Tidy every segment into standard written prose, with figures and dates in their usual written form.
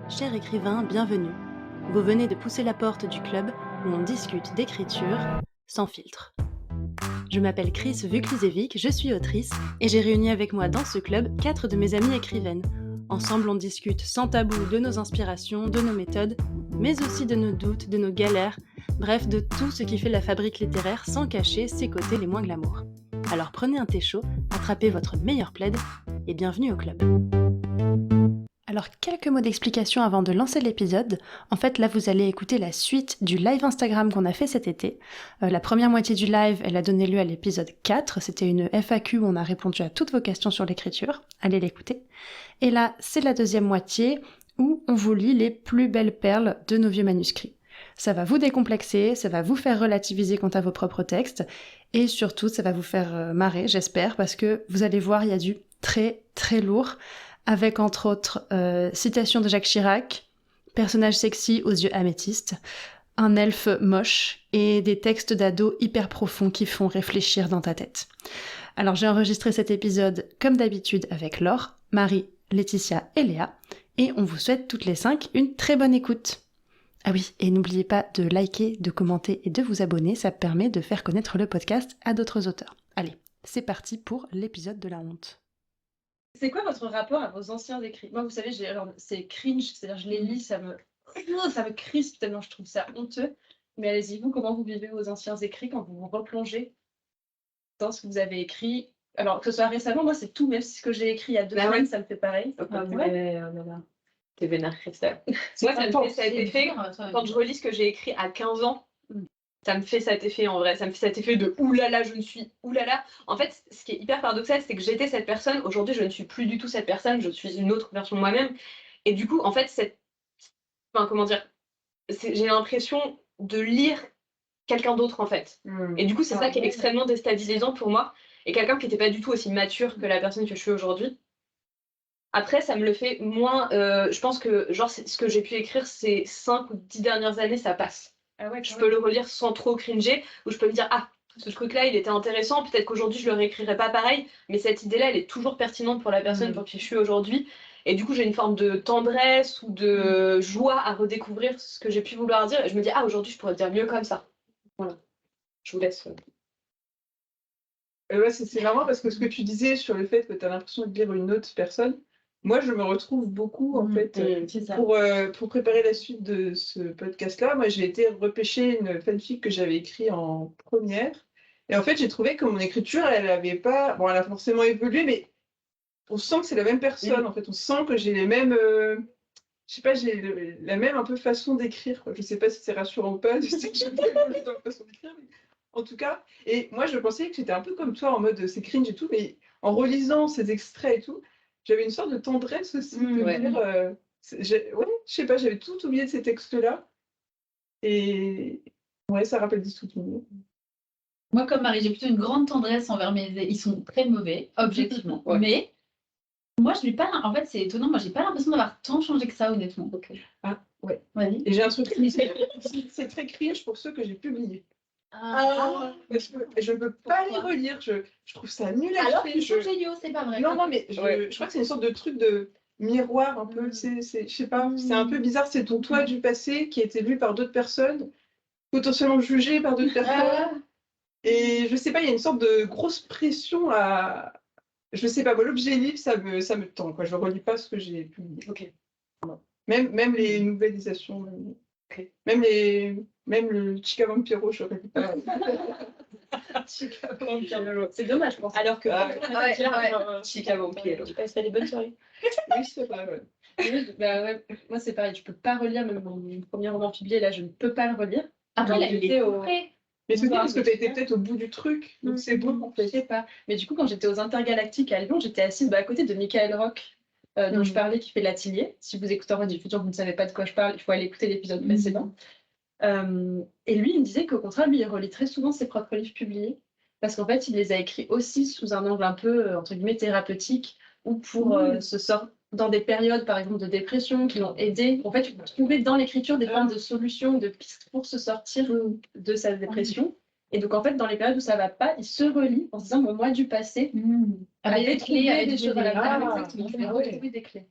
Cher écrivain, bienvenue. Vous venez de pousser la porte du club où on discute d'écriture sans filtre. Je m'appelle Chris Vuklizevic, je suis autrice et j'ai réuni avec moi dans ce club 4 de mes amies écrivaines. Ensemble, on discute sans tabou de nos inspirations, de nos méthodes, mais aussi de nos doutes, de nos galères, bref, de tout ce qui fait la fabrique littéraire sans cacher ses côtés les moins glamour. Alors prenez un thé chaud, attrapez votre meilleur plaid et bienvenue au club. Alors, quelques mots d'explication avant de lancer l'épisode. En fait, là, vous allez écouter la suite du live Instagram qu'on a fait cet été. La première moitié du live, elle a donné lieu à l'épisode 4. C'était une FAQ où on a répondu à toutes vos questions sur l'écriture. Allez l'écouter. Et là, c'est la deuxième moitié où on vous lit les plus belles perles de nos vieux manuscrits. Ça va vous décomplexer, ça va vous faire relativiser quant à vos propres textes, et surtout, ça va vous faire marrer, j'espère, parce que vous allez voir, il y a du très, très lourd, avec entre autres citation de Jacques Chirac, personnage sexy aux yeux améthystes, un elfe moche et des textes d'ados hyper profonds qui font réfléchir dans ta tête. Alors j'ai enregistré cet épisode comme d'habitude avec Laure, Marie, Laetitia et Léa, et on vous souhaite toutes les 5 une très bonne écoute. Ah oui, et n'oubliez pas de liker, de commenter et de vous abonner, ça permet de faire connaître le podcast à d'autres auteurs. Allez, c'est parti pour l'épisode de la honte. C'est quoi votre rapport à vos anciens écrits? Moi, vous savez, c'est cringe, c'est-à-dire je les lis, ça me crispe tellement je trouve ça honteux. Mais allez-y, vous, comment vous vivez vos anciens écrits quand vous vous replongez dans ce que vous avez écrit? Alors, que ce soit récemment, moi, c'est tout, même si ce que j'ai écrit il y a 2 semaines, ça me fait pareil. T'es vénère, Christelle. Moi, ça me fait cet effet, quand je relis ce que j'ai écrit à 15 ans, ça me fait cet effet en vrai. Ça me fait cet effet de oulala, je ne suis oulala. En fait, ce qui est hyper paradoxal, c'est que j'étais cette personne. Aujourd'hui, je ne suis plus du tout cette personne. Je suis une autre version de moi-même. Et du coup, en fait, enfin, comment dire, j'ai l'impression de lire quelqu'un d'autre, en fait. Et du coup, c'est ça qui est extrêmement déstabilisant pour moi. Et quelqu'un qui n'était pas du tout aussi mature que la personne que je suis aujourd'hui. Après, ça me le fait moins. Je pense que, genre, ce que j'ai pu écrire ces 5 ou 10 dernières années, ça passe. Ah ouais, Je peux le relire sans trop cringer, ou je peux me dire, ah, ce truc-là, il était intéressant, peut-être qu'aujourd'hui, je le réécrirai pas pareil, mais cette idée-là, elle est toujours pertinente pour la personne pour qui je suis aujourd'hui. Et du coup, j'ai une forme de tendresse ou de joie à redécouvrir ce que j'ai pu vouloir dire. Et je me dis, ah, aujourd'hui, je pourrais dire mieux comme ça. Voilà. Je vous laisse. Ouais, c'est marrant parce que ce que tu disais sur le fait que tu as l'impression de lire une autre personne, moi je me retrouve beaucoup en fait. c'est ça. Pour préparer la suite de ce podcast-là, moi j'ai été repêcher une fanfic que j'avais écrite en première. Et en fait, j'ai trouvé que mon écriture, elle avait pas. Bon, elle a forcément évolué, mais on sent que c'est la même personne. En fait, on sent que j'ai les mêmes. Je sais pas, la même un peu façon d'écrire, quoi. Je sais pas si c'est rassurant ou pas, je sais que j'ai pas évolué dans la façon d'écrire, mais en tout cas. Et moi, je pensais que j'étais un peu comme toi, en mode c'est cringe et tout, mais en relisant ces extraits et tout, j'avais une sorte de tendresse aussi, de dire. Ouais, je sais pas, j'avais tout oublié de ces textes-là. Et ouais, ça rappelle des souvenirs. Moi, comme Marie, j'ai plutôt une grande tendresse envers ils sont très mauvais, objectivement. Ouais. Mais moi, je n'ai pas. En fait, c'est étonnant. Moi, j'ai pas l'impression d'avoir tant changé que ça, honnêtement. Ah, ouais. Vas-y. Et j'ai un truc, c'est très cringe pour ceux que j'ai publiés. Parce que je ne peux pas les relire, je trouve ça nul à Alors chier, qu'ils sont géniaux, c'est pas vrai. Non, mais je crois que c'est une sorte de truc de miroir un peu, je sais pas, c'est un peu bizarre, c'est ton toi du passé qui a été lu par d'autres personnes, potentiellement jugé par d'autres personnes, et je sais pas, il y a une sorte de grosse pression à... Je sais pas, moi, l'objet livre, ça me tend, quoi. Je ne relis pas ce que j'ai publié. Ok. Même les nouvelisations, même le Chica Vampiro, je ne relis pas. Chica Vampiro. C'est dommage, je pense. Alors que Chica Vampiro. Tu passes des bonnes soirées. Oui, c'est vrai, ouais. Oui, bah ouais, moi c'est pareil, je peux pas relire même mon premier roman publié, là je ne peux pas le relire. Après, Donc, il j'étais est au- prêt. Mais c'est parce que tu étais peut-être au bout du truc, donc c'est bon en Je fait. sais pas. Mais du coup, quand j'étais aux Intergalactiques à Lyon, j'étais assise à côté de Michael Rock, dont je parlais, qui fait l'Atelier. Si vous écoutez en rediffusion, vous ne savez pas de quoi je parle, il faut aller écouter l'épisode précédent. Et lui, il me disait qu'au contraire, lui, il relit très souvent ses propres livres publiés, parce qu'en fait, il les a écrits aussi sous un angle un peu, entre guillemets, thérapeutique, ou pour se sortir dans des périodes, par exemple, de dépression, qui l'ont aidé. En fait, il faut trouver dans l'écriture des formes de solutions, de pistes pour se sortir de sa dépression. Et donc, en fait, dans les périodes où ça va pas, il se relie en se disant, bon, moi, du passé, Avec des clés, avec des choses à la Ah, exactement. Je vais retrouver des clés.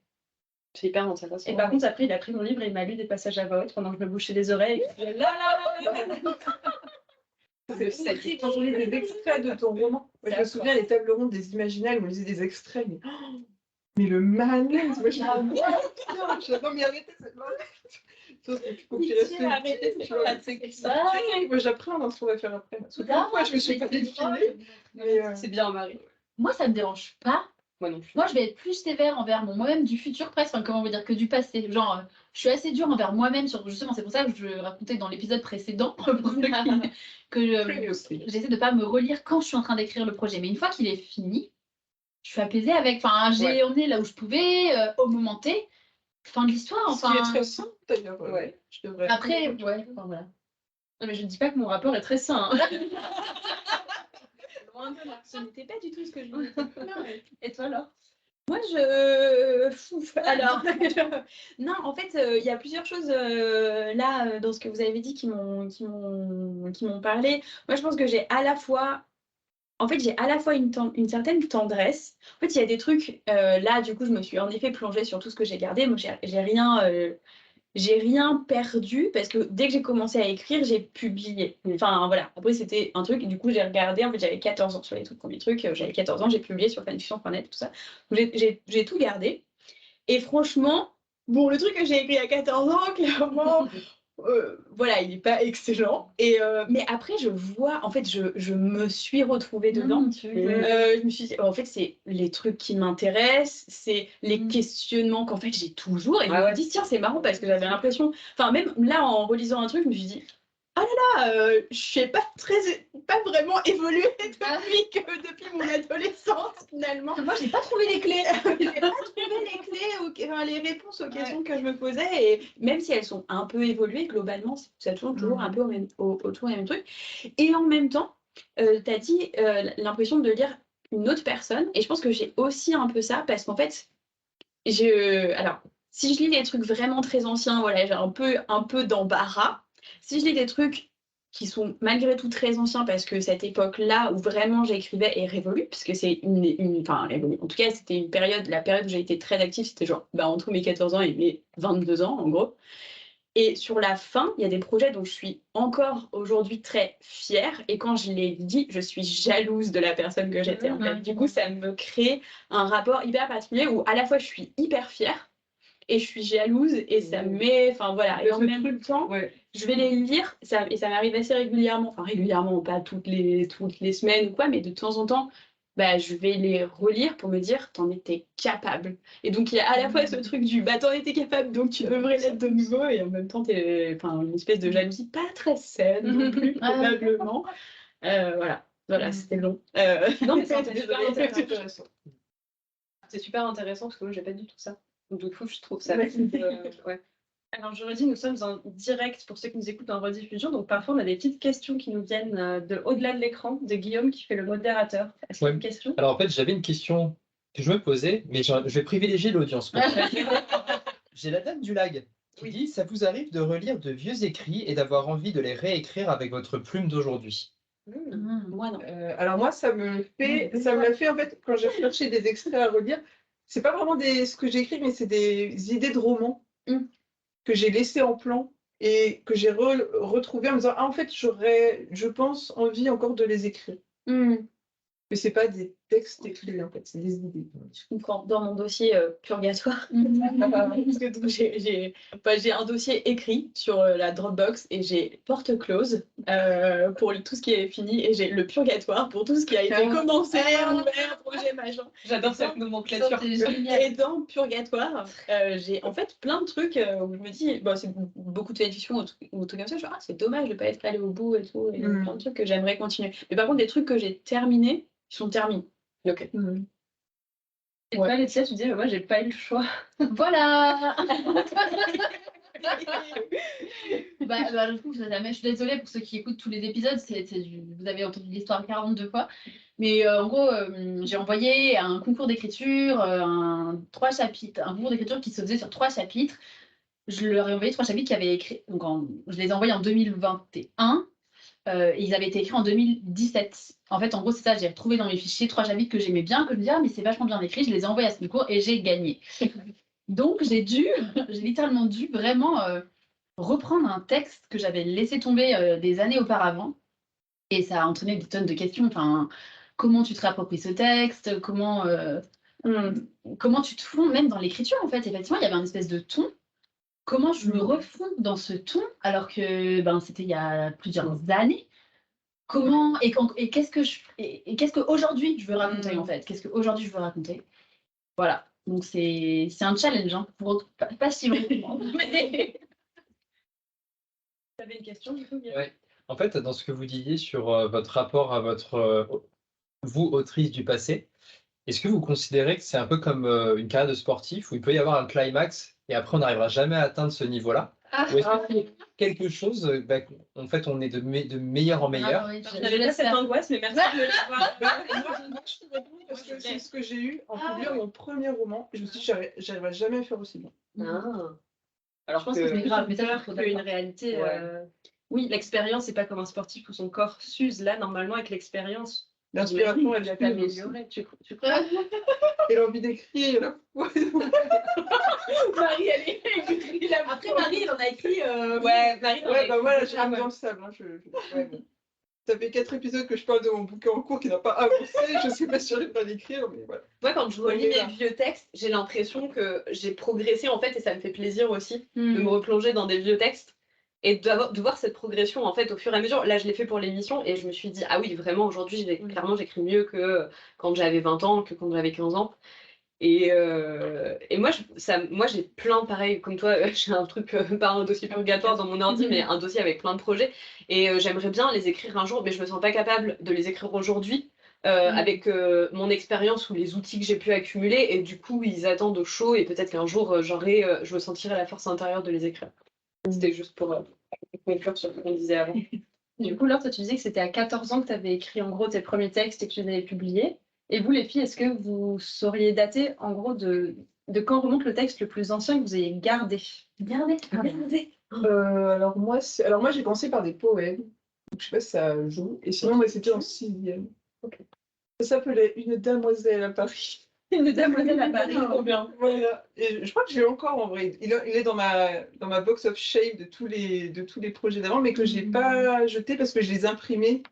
C'est hyper intéressant. Et par contre, après, il a pris mon livre et il m'a lu des passages à voix haute pendant que je me bouchais les oreilles. C'est horrible quand on lit des extraits de ton roman. Moi, je me souviens les tables rondes des Imaginales où on lisait des extraits. Mais le malaise, moi j'adore m'y arrêter cette malaise. Il faut qu'il reste moi j'apprends dans ce qu'on va faire après. Parfois je me suis pas défilée. C'est bien, Marie. Moi, ça me dérange pas. Moi non plus. Moi, je vais être plus sévère envers mon moi-même du futur presque, enfin, comment on va dire, que du passé. Genre, je suis assez dure envers moi-même sur justement, c'est pour ça que je racontais dans l'épisode précédent que j'essaie de pas me relire quand je suis en train d'écrire le projet. Mais une fois qu'il est fini, je suis apaisée avec. Enfin, j'ai emmené là où je pouvais, au moment T, fin de l'histoire. Enfin, ce qui est très simple d'ailleurs. Je devrais. Après, enfin, voilà. Non, mais je ne dis pas que mon rapport est très sain. Hein. Loin de là. Ce n'était pas du tout ce que je voulais. Et toi, Laure? Moi, alors, non, en fait, il y a plusieurs choses là dans ce que vous avez dit qui m'ont parlé. Moi, je pense que j'ai à la fois une certaine tendresse. En fait, il y a des trucs là, du coup, je me suis en effet plongée sur tout ce que j'ai gardé. Moi, j'ai rien perdu parce que dès que j'ai commencé à écrire, j'ai publié. Enfin, voilà. Après, c'était un truc, du coup, j'ai regardé. En fait, j'avais 14 ans sur les tout premiers trucs. J'avais 14 ans, j'ai publié sur fanfiction.net, tout ça. Donc, j'ai tout gardé. Et franchement, bon, le truc que j'ai écrit à 14 ans, clairement, voilà, il n'est pas excellent. Mais après, je vois, en fait, je me suis retrouvée dedans. Je me suis dit, en fait, c'est les trucs qui m'intéressent, c'est les questionnements qu'en fait j'ai toujours. Et je me dis, tiens, c'est marrant parce que j'avais l'impression, enfin, même là, en relisant un truc, je me suis dit, ah là là, je n'ai pas vraiment évolué depuis mon adolescence, finalement. Moi, j'ai pas trouvé les clés. J'ai pas trouvé les clés, les réponses aux questions que je me posais. Et même si elles sont un peu évoluées, globalement, ça tourne toujours un peu autour des mêmes trucs. Et en même temps, tu as dit l'impression de lire une autre personne. Et je pense que j'ai aussi un peu ça parce qu'en fait, alors, si je lis des trucs vraiment très anciens, voilà, j'ai un peu d'embarras. Si je lis des trucs qui sont malgré tout très anciens parce que cette époque-là où vraiment j'écrivais est révolue, parce que c'est enfin révolue. En tout cas, c'était la période où j'ai été très active, c'était genre entre mes 14 ans et mes 22 ans en gros. Et sur la fin, il y a des projets dont je suis encore aujourd'hui très fière. Et quand je les dis, je suis jalouse de la personne que j'étais. En fait. Du coup, ça me crée un rapport hyper particulier où à la fois je suis hyper fière et je suis jalouse et ça me met, enfin voilà, et en même temps, je vais les lire, et ça m'arrive assez régulièrement, enfin régulièrement, pas toutes les semaines ou quoi, mais de temps en temps, je vais les relire pour me dire, t'en étais capable. Et donc il y a à la fois ce truc du, t'en étais capable, donc tu devrais l'être de nouveau, et en même temps, une espèce de jalousie pas très saine non plus, probablement. Voilà, c'était long. Non, mais c'est intéressant. C'est super intéressant parce que moi, j'ai pas du tout ça. Donc, du coup, je trouve ça. Alors, je redis, nous sommes en direct pour ceux qui nous écoutent en rediffusion. Donc, parfois, on a des petites questions qui nous viennent de au-delà de l'écran, de Guillaume qui fait le modérateur. Est-ce qu'il y a une question? Alors, en fait, j'avais une question que je me posais, mais je vais privilégier l'audience. J'ai la dame du lag qui dit: ça vous arrive de relire de vieux écrits et d'avoir envie de les réécrire avec votre plume d'aujourd'hui? Moi, non. Alors moi, ça me l'a fait en fait quand j'ai cherché des extraits à relire. C'est pas vraiment ce que j'écris, mais c'est des idées de romans que j'ai laissées en plan et que j'ai retrouvées en me disant, en fait, j'aurais, je pense, envie encore de les écrire. Mais c'est pas des textes écrits, en fait, c'est des idées. Je comprends. Dans mon dossier purgatoire, parce que donc, j'ai un dossier écrit sur la Dropbox et j'ai porte close pour tout ce qui est fini et j'ai le purgatoire pour tout ce qui a été commencé, ouvert, projet, machin. J'adore cette nomenclature. Et dans purgatoire, j'ai en fait plein de trucs où je me dis, c'est beaucoup de fanfiction ou trucs comme ça, genre, c'est dommage de ne pas être allé au bout et tout, et plein de trucs que j'aimerais continuer. Mais par contre, des trucs que j'ai terminés, ils sont terminés. Ok. Et toi, Laetitia, tu dis, moi, j'ai pas eu le choix. Voilà. Je trouve que je suis désolée pour ceux qui écoutent tous les épisodes, vous avez entendu l'histoire 42 fois. Mais en gros, j'ai envoyé un concours d'écriture, un concours d'écriture qui se faisait sur 3 chapitres. Je leur ai envoyé 3 chapitres qui avaient écrit. Donc je les ai envoyés en 2021. Ils avaient été écrits en 2017. En fait, en gros, c'est ça, j'ai retrouvé dans mes fichiers 3 chapitres que j'aimais bien, que je me disais, mais c'est vachement bien écrit, je les ai envoyés à ce concours et j'ai gagné. Donc, j'ai littéralement dû vraiment reprendre un texte que j'avais laissé tomber des années auparavant. Et ça a entraîné des tonnes de questions. Enfin, comment tu te réappropries ce texte? Comment tu te fonds même dans l'écriture, en fait? Effectivement, il y avait une espèce de ton. Comment je me refonds dans ce ton alors que c'était il y a plusieurs années? Comment et qu'est-ce qu'aujourd'hui je veux raconter en fait? Qu'est-ce qu'aujourd'hui je veux raconter? Voilà. Donc c'est un challenge, hein, pas si longtemps. Mais... Tu avais une question du coup, Ouais. En fait, dans ce que vous disiez sur votre rapport à vous, autrice du passé, est-ce que vous considérez que c'est un peu comme une carrière de sportif où il peut y avoir un climax et après on n'arrivera jamais à atteindre ce niveau-là? Ou est-ce que c'est quelque chose, en fait, on est de meilleur en meilleur? Je n'avais pas cette angoisse, mais merci de l'avoir. Moi, je te réponds parce que c'est ce que j'ai eu en publiant mon premier roman. Et je me suis dit, j'arriverai jamais à faire aussi bien. Alors, je pense que c'est grave, mais ça, c'est une réalité. Ouais. Oui, l'expérience, c'est pas comme un sportif où son corps s'use. Là, normalement, avec l'expérience, L'inspiration, elle va vient t'améliorer. Tu crois? Et l'envie d'écrire, là. Marie, elle est écrit là. Après, Marie, elle en a écrit. Ouais, Marie, Ouais, bah voilà, j'ai mis dans le sable. Hein, ouais, bon. Ça fait 4 épisodes que je parle de mon bouquin en cours qui n'a pas avancé. Je suis pas sûre de pas l'écrire, mais voilà. Moi, quand je relis mes vieux textes, j'ai l'impression que j'ai progressé en fait, et ça me fait plaisir aussi de me replonger dans des vieux textes et de voir cette progression en fait au fur et à mesure. Là, je l'ai fait pour l'émission et je me suis dit, ah oui, vraiment, aujourd'hui, clairement, j'écris mieux que quand j'avais 20 ans, que quand j'avais 15 ans. Et moi, j'ai plein, pareil, comme toi, j'ai un truc, pas un dossier purgatoire dans mon ordi, mais un dossier avec plein de projets. Et j'aimerais bien les écrire un jour, mais je me sens pas capable de les écrire aujourd'hui avec mon expérience ou les outils que j'ai pu accumuler. Et du coup, ils attendent au chaud et peut-être qu'un jour, je me sentirai la force intérieure de les écrire. C'était juste pour conclure sur ce qu'on disait avant. Du coup, Laure, toi, tu disais que c'était à 14 ans que tu avais écrit en gros tes premiers textes et que tu les avais publiés. Et vous, les filles, est-ce que vous sauriez dater en gros de quand remonte le texte le plus ancien que vous ayez gardé? Gardez. Alors moi, j'ai commencé par des poèmes. Donc, je sais pas si ça joue. Et sinon, moi, c'était en 6e. Ok. Ça s'appelait Une demoiselle à Paris. Une demoiselle à Paris, trop bien. Voilà. Et je crois que je l'ai encore en vrai. Il est dans ma box of shame de tous les projets d'avant, mais que je n'ai pas jeté parce que je les imprimais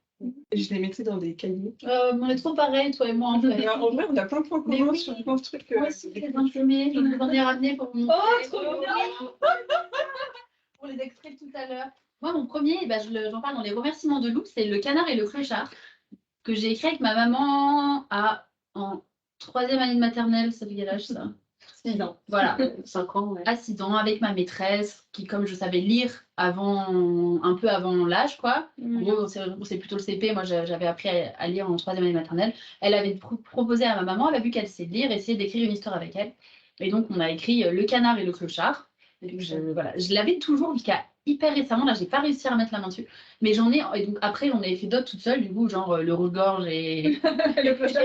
et je les mettais dans des cahiers. On est trop pareils, toi et moi, en fait. En vrai, on a plein de points Mais communs oui. sur plein de trucs. Moi aussi, je les imprimés, je vous en ai ramené pour vous montrer. Oh, trop bien. Pour les extraits tout à l'heure. Moi, mon premier, j'en parle dans les remerciements de Lou, c'est Le Canard et le Clochard, que j'ai écrit avec ma maman en 3e année de maternelle. Ça fait quel âge, ça? 6 ans. Voilà. 5 ans, ouais. À 6 ans, avec ma maîtresse, qui, comme je savais lire un peu avant l'âge, quoi. En gros, c'est plutôt le CP. Moi, j'avais appris à lire en 3e année de maternelle. Elle avait proposé à ma maman, elle a vu qu'elle sait lire, essayer d'écrire une histoire avec elle. Et donc, on a écrit Le Canard et le Clochard. Et je l'avais toujours jusqu'à hyper récemment. Là, j'ai pas réussi à remettre la main dessus. Mais j'en ai. Et donc, après, on avait fait d'autres toute seule, du coup, genre Le Rouge-Gorge et. Le Clochard.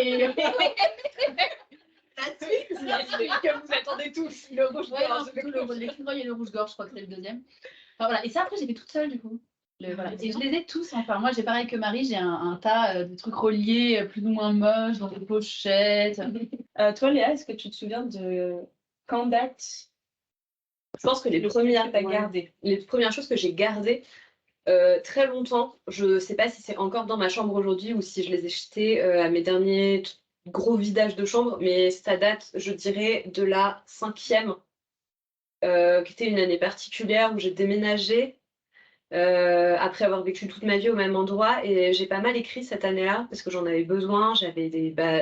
La suite que vous attendez tous. Le rouge-gorge. L'écureuil et le rouge-gorge, je crois que c'est le 2e. Enfin, voilà. Et ça, après, j'ai fait toute seule, du coup. Voilà. Et je les ai tous, enfin. Moi, j'ai pareil que Marie, j'ai un tas de trucs reliés, plus ou moins moches, dans des pochettes. Toi, Léa, est-ce que tu te souviens de quand date? Je pense que les premières choses que j'ai gardées très longtemps, je sais pas si c'est encore dans ma chambre aujourd'hui ou si je les ai jetées à mes derniers gros vidages de chambre, mais ça date, je dirais, de la 5e, qui était une année particulière où j'ai déménagé après avoir vécu toute ma vie au même endroit et j'ai pas mal écrit cette année-là parce que j'en avais besoin.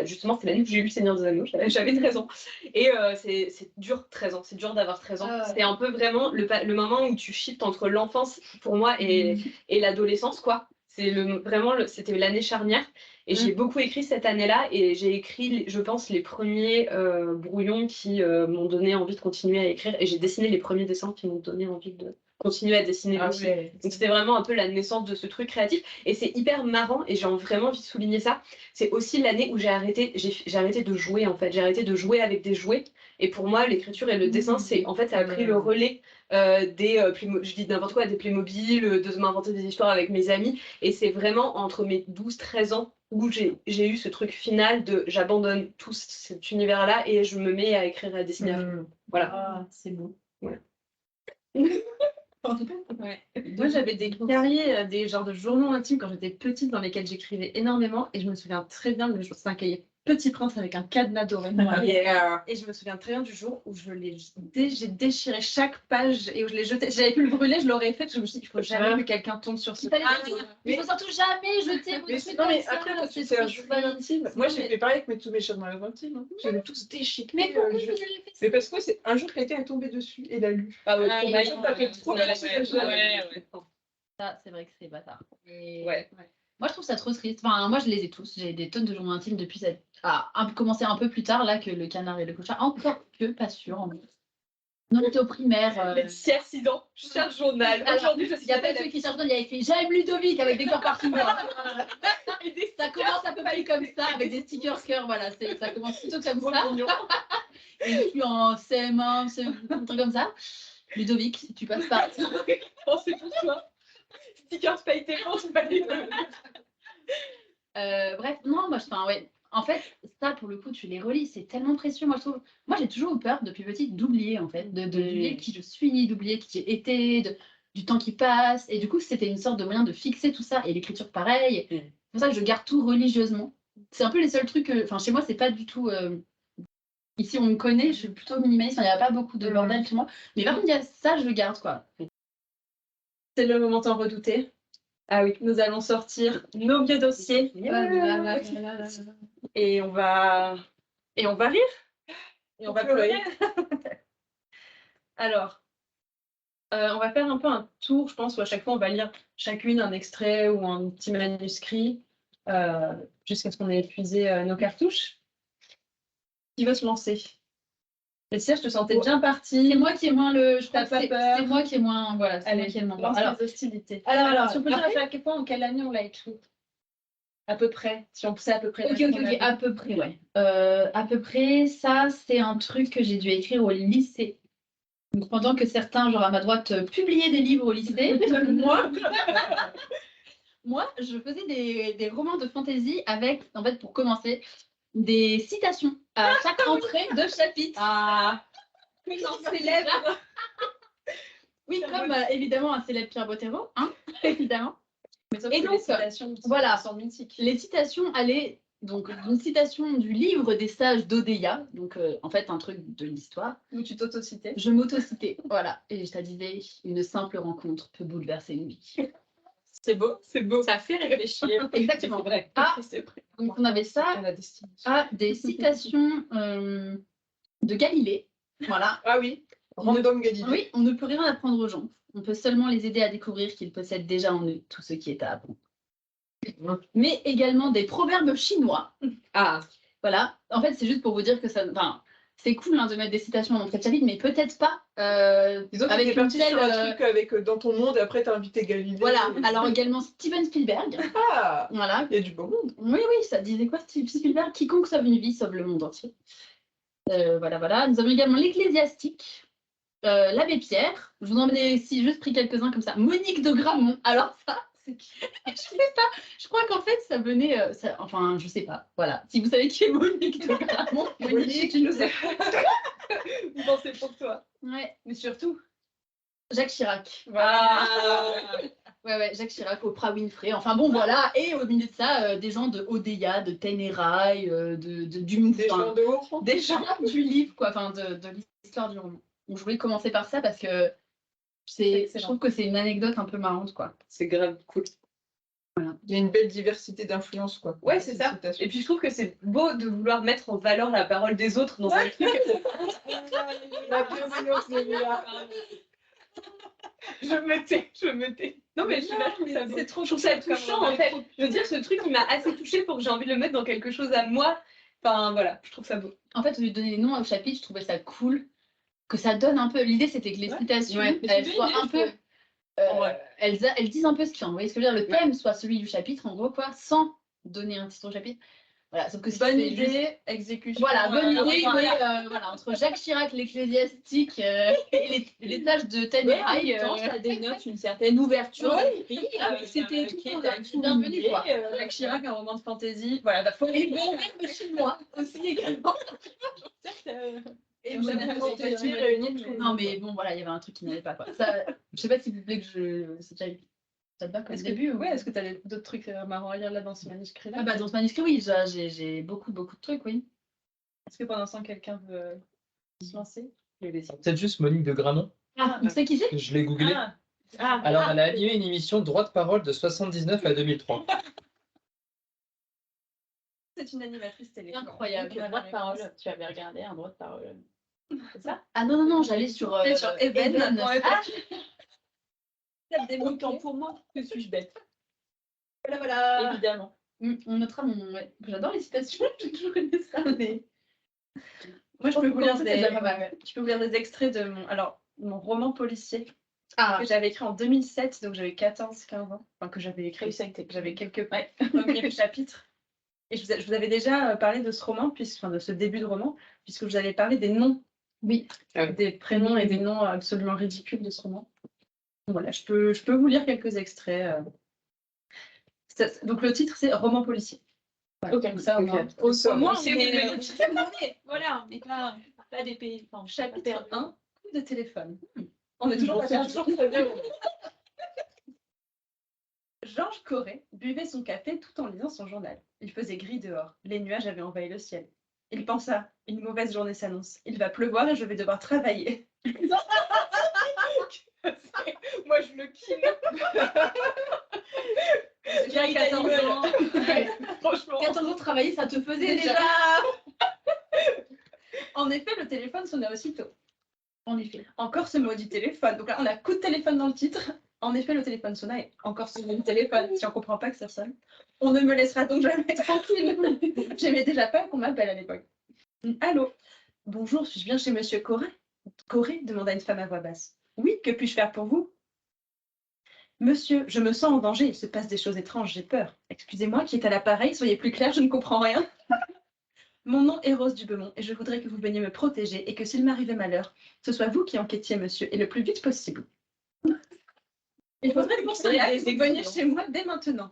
Justement, c'est l'année où j'ai lu Le Seigneur des Anneaux, j'avais 13 ans. Et c'est dur, 13 ans, c'est dur d'avoir 13 ans. C'est un peu vraiment le moment où tu shifts entre l'enfance pour moi et l'adolescence, quoi. C'était l'année charnière et j'ai beaucoup écrit cette année-là et j'ai écrit, je pense, les premiers brouillons qui m'ont donné envie de continuer à écrire et j'ai dessiné les premiers dessins qui m'ont donné envie de continuer à dessiner aussi. Ouais. Donc c'était vraiment un peu la naissance de ce truc créatif et c'est hyper marrant et j'ai vraiment envie de souligner ça. C'est aussi l'année où j'ai arrêté de jouer en fait. J'ai arrêté de jouer avec des jouets et pour moi l'écriture et le dessin ça a pris le relais je dis n'importe quoi, des Playmobil, de m'inventer des histoires avec mes amis et c'est vraiment entre mes 12-13 ans où j'ai eu ce truc final de j'abandonne tout cet univers-là et je me mets à écrire et à dessiner. Voilà. Ah, c'est beau. Ouais. Ouais. Moi, j'avais des cahiers, des genres de journaux intimes quand j'étais petite dans lesquels j'écrivais énormément et je me souviens très bien de c'est un cahier Petit Prince avec un cadenas doré. Et je me souviens très bien du jour où j'ai déchiré chaque page et où je l'ai jeté. Si j'avais pu le brûler, je l'aurais fait. Je me suis dit, il faut jamais que quelqu'un tombe sur ce Il faut surtout jamais jeter vos Mais trucs non, comme mais ça. après, quand tu c'est fais un triste. journal intime, moi j'ai fait pareil avec tous mes journaux intimes. Hein. J'avais tous déchiquetés. Mais pourquoi vous avez fait ça? Mais parce que c'est un jour quelqu'un est tombé dessus et l'a lu. Ah ouais, Ah, trop oui, mal. oui, Ça fait trop mal. Ça, c'est vrai que c'est bâtard. Et- Ouais. Moi, je trouve ça trop triste. Enfin, moi, je les ai tous. J'ai des tonnes de journaux intimes depuis ça a commencé un peu plus tard là que le canard et le clochard. Encore que, pas sûr. En vrai. Non, j'étais au primaire. Si à 6 ans, je cherche journal. Alors, Aujourd'hui, je il suis n'y a pas de ceux qui cherchent, il y a écrit J'aime Ludovic avec des cœurs partout. Ça commence à peu près comme ça, avec des stickers cœurs. Voilà, ça commence plutôt comme ça. Et je suis en CM1, un truc comme ça. Ludovic, si tu passes par. Oh, c'est pour toi. Stickers paye tes comptes, c'est pas les Bref, non, moi, ouais. En fait, ça, pour le coup, tu les relis, c'est tellement précieux, moi, je trouve. Moi, j'ai toujours eu peur, depuis petite, d'oublier, en fait, d'oublier qui je suis, d'oublier qui j'ai été, du temps qui passe. Et du coup, c'était une sorte de moyen de fixer tout ça. Et l'écriture, pareil. C'est pour ça que je garde tout religieusement. C'est un peu les seuls trucs que... Enfin, chez moi, c'est pas du tout... Ici, on me connaît, je suis plutôt minimaliste, il n'y a pas beaucoup de bordel chez moi. Mais par contre, il y a ça, je le garde, quoi. C'est le moment tant redouté. Ah oui. Nous allons sortir nos vieux dossiers et on va rire et on va pleurer. Alors, on va faire un peu un tour, je pense, où à chaque fois on va lire chacune un extrait ou un petit manuscrit jusqu'à ce qu'on ait épuisé nos cartouches. Qui veut se lancer? Laetitia, je te sentais bien partie. C'est moi qui ai moins le... Je crois T'as que pas c'est peur. c'est moi qui ai moins... Voilà, c'est moi Allez, qui ai le moins... lance Alors, les hostilités. alors, Si on peut dire après- à quel point, en quelle année on l'a écrit? À peu près, si on sait à peu près. Ok, à peu près, ouais. À peu près, ça, c'est un truc que j'ai dû écrire au lycée. Donc, pendant que certains, genre à ma droite, publiaient des livres au lycée, moi, je faisais des romans de fantasy avec, en fait, pour commencer, des citations à chaque entrée de chapitre. Ah, célèbre. Oui, comme évidemment un célèbre Pierre Bottero, hein, évidemment. Mais sauf Et que donc, les citations voilà. sont mythiques. Les citations allaient donc d'une citation du livre des sages d'Odéa, donc en fait un truc de l'histoire. Où tu t'auto-citais. Je m'auto-citais, voilà. Et je te disais, une simple rencontre peut bouleverser une vie. C'est beau, c'est beau. Ça fait réfléchir. Exactement. Vrai. Ah, C'est vrai. donc on avait ça À la destination. à des citations de Galilée. Voilà. Ah oui, Random Galilée. Oui, on ne peut rien apprendre aux gens. On peut seulement les aider à découvrir qu'ils possèdent déjà en eux tout ce qui est à apprendre. Mais également des proverbes chinois. Ah, Voilà. En fait, c'est juste pour vous dire que ça. Enfin, c'est cool hein, de mettre des citations dans notre chapitre, mais peut-être pas Disons que avec t'es une parti telle. sur un truc avec dans ton monde et après t'as invité Galilée. Voilà. Alors également Steven Spielberg. Ah, Voilà. il y a du beau monde. Oui, oui, ça disait quoi Spielberg? Quiconque sauve une vie sauve le monde entier. Voilà, voilà. Nous avons également l'Ecclésiastique, l'abbé Pierre. Je vous en ai ici juste pris quelques-uns comme ça. Monique de Gramont. Alors ça, je sais pas. Je crois qu'en fait, ça venait. Enfin, je sais pas. Voilà. Si vous savez qui est Monique de Gramont, Monique, je ne sais vous pensez pour toi. pas. Ouais, mais surtout, Jacques Chirac. Ah. Ouais, Jacques Chirac, Oprah Winfrey. Enfin bon, voilà. Et au milieu de ça, des gens de Odéa, de Ténérail, du Des gens de haut. des gens du livre, quoi, enfin de l'histoire du roman. Donc je voulais commencer par ça parce que je trouve que c'est une anecdote un peu marrante, quoi. C'est grave cool. Il y a une belle diversité d'influences, quoi. Ouais, c'est ça. Citations. Et puis je trouve que c'est beau de vouloir mettre en valeur la parole des autres dans un truc. La bienveillance de Léa. Je me tais. Non, mais je suis là, je trouve ça beau. C'est trop Je trouve ça touchant, en fait. Je veux dire, ce truc, il m'a assez touchée pour que j'ai envie de le mettre dans quelque chose à moi. Enfin, voilà, je trouve ça beau. En fait, au lieu de donner les noms au chapitre, je trouvais ça cool que ça donne un peu. L'idée, c'était que les citations, Ouais. Mais elles c'est une soient idée, un je peu. trouve. Ouais. Elles disent un peu ce qu'il y a. Vous voyez ce que je veux dire? Le thème soit celui du chapitre, en gros, quoi, sans donner un titre au chapitre. Voilà, sauf que si Bonne tu fais juste- idée, exécution. Voilà, bonne idée, enfin, mais voilà, entre Jacques Chirac, l'ecclésiastique et les tâches de Tanerail, Ça dénote une certaine ouverture d'esprit. c'était tout qui pour est bienvenue, quoi. Jacques Chirac, un roman de fantaisie. Voilà, bah, faut Et bon, même chinois aussi également. Et En général, bon, c'est facile, réunir tout le Non, mais bon, voilà, il y avait un truc qui n'allait pas, quoi. Ça, je sais pas si vous voulez que je. C'est déjà. Ça te va comme Est-ce que, début ou... ouais, est-ce que tu as d'autres trucs marrants à lire là dans ce manuscrit-là? Ah bah, dans ce manuscrit, oui, j'ai beaucoup de trucs, oui. Est-ce que pendant ce temps, quelqu'un veut se lancer? Peut-être juste Monique de Gramont. Ah, on sait qui c'est? Je l'ai googlé. Alors, elle a animé une émission Droit de parole de 79 à 2003. C'est une animatrice télé. Incroyable. Un droit de parole. Tu avais regardé un droit de parole. C'est ça? Ah non, non, j'allais sur. Sur Even. Even. Ah, Tape des mots temps pour moi. Que suis-je bête? voilà. Évidemment. On notera mon. Ouais. J'adore les citations, j'ai toujours connu ça, mais. moi, je peux vous lire C'est déjà pas des, mal, ouais. je peux vous lire des extraits de mon roman policier Ah, que j'avais écrit en 2007, donc j'avais 14-15 ans. Enfin, que j'avais écrit. J'avais quelques premiers chapitres. Et je vous avais déjà parlé de ce roman, de ce début de roman, puisque je vous avais parlé des noms, oui. des prénoms et des noms absolument ridicules de ce roman. Donc voilà, je peux vous lire quelques extraits. Donc le titre, c'est Roman policier. Voilà, Ok, comme ça, au moins. Au moins, c'est Voilà, on n'est pas des pays. Enfin, Chapitre 1, coup de téléphone. On est toujours pas perdu. Georges Corré buvait son café tout en lisant son journal. Il faisait gris dehors. Les nuages avaient envahi le ciel. Il pensa, une mauvaise journée s'annonce. Il va pleuvoir et je vais devoir travailler. Moi, je le kiffe. J'ai 14 ans. Ouais. Franchement. 14 ans de travailler, ça te faisait déjà. En effet, le téléphone sonna aussitôt. En effet. Encore ce maudit téléphone. Donc là, on a coup de téléphone dans le titre. En effet, le téléphone sonna et encore ce maudit téléphone. Si on comprend pas que ça sonne. On ne me laissera donc jamais tranquille. J'aimais déjà pas qu'on m'appelle à l'époque. Allô. Bonjour, suis-je bien chez Monsieur Corré? Corré demanda une femme à voix basse. Oui, que puis-je faire pour vous? Monsieur, je me sens en danger, il se passe des choses étranges, j'ai peur. Excusez-moi, qui est à l'appareil, soyez plus clair, je ne comprends rien. Mon nom est Rose Dubeumont et je voudrais que vous veniez me protéger et que s'il m'arrivait malheur, ce soit vous qui enquêtiez, monsieur, et le plus vite possible. Il faudrait pour cela que vous veniez chez moi dès maintenant.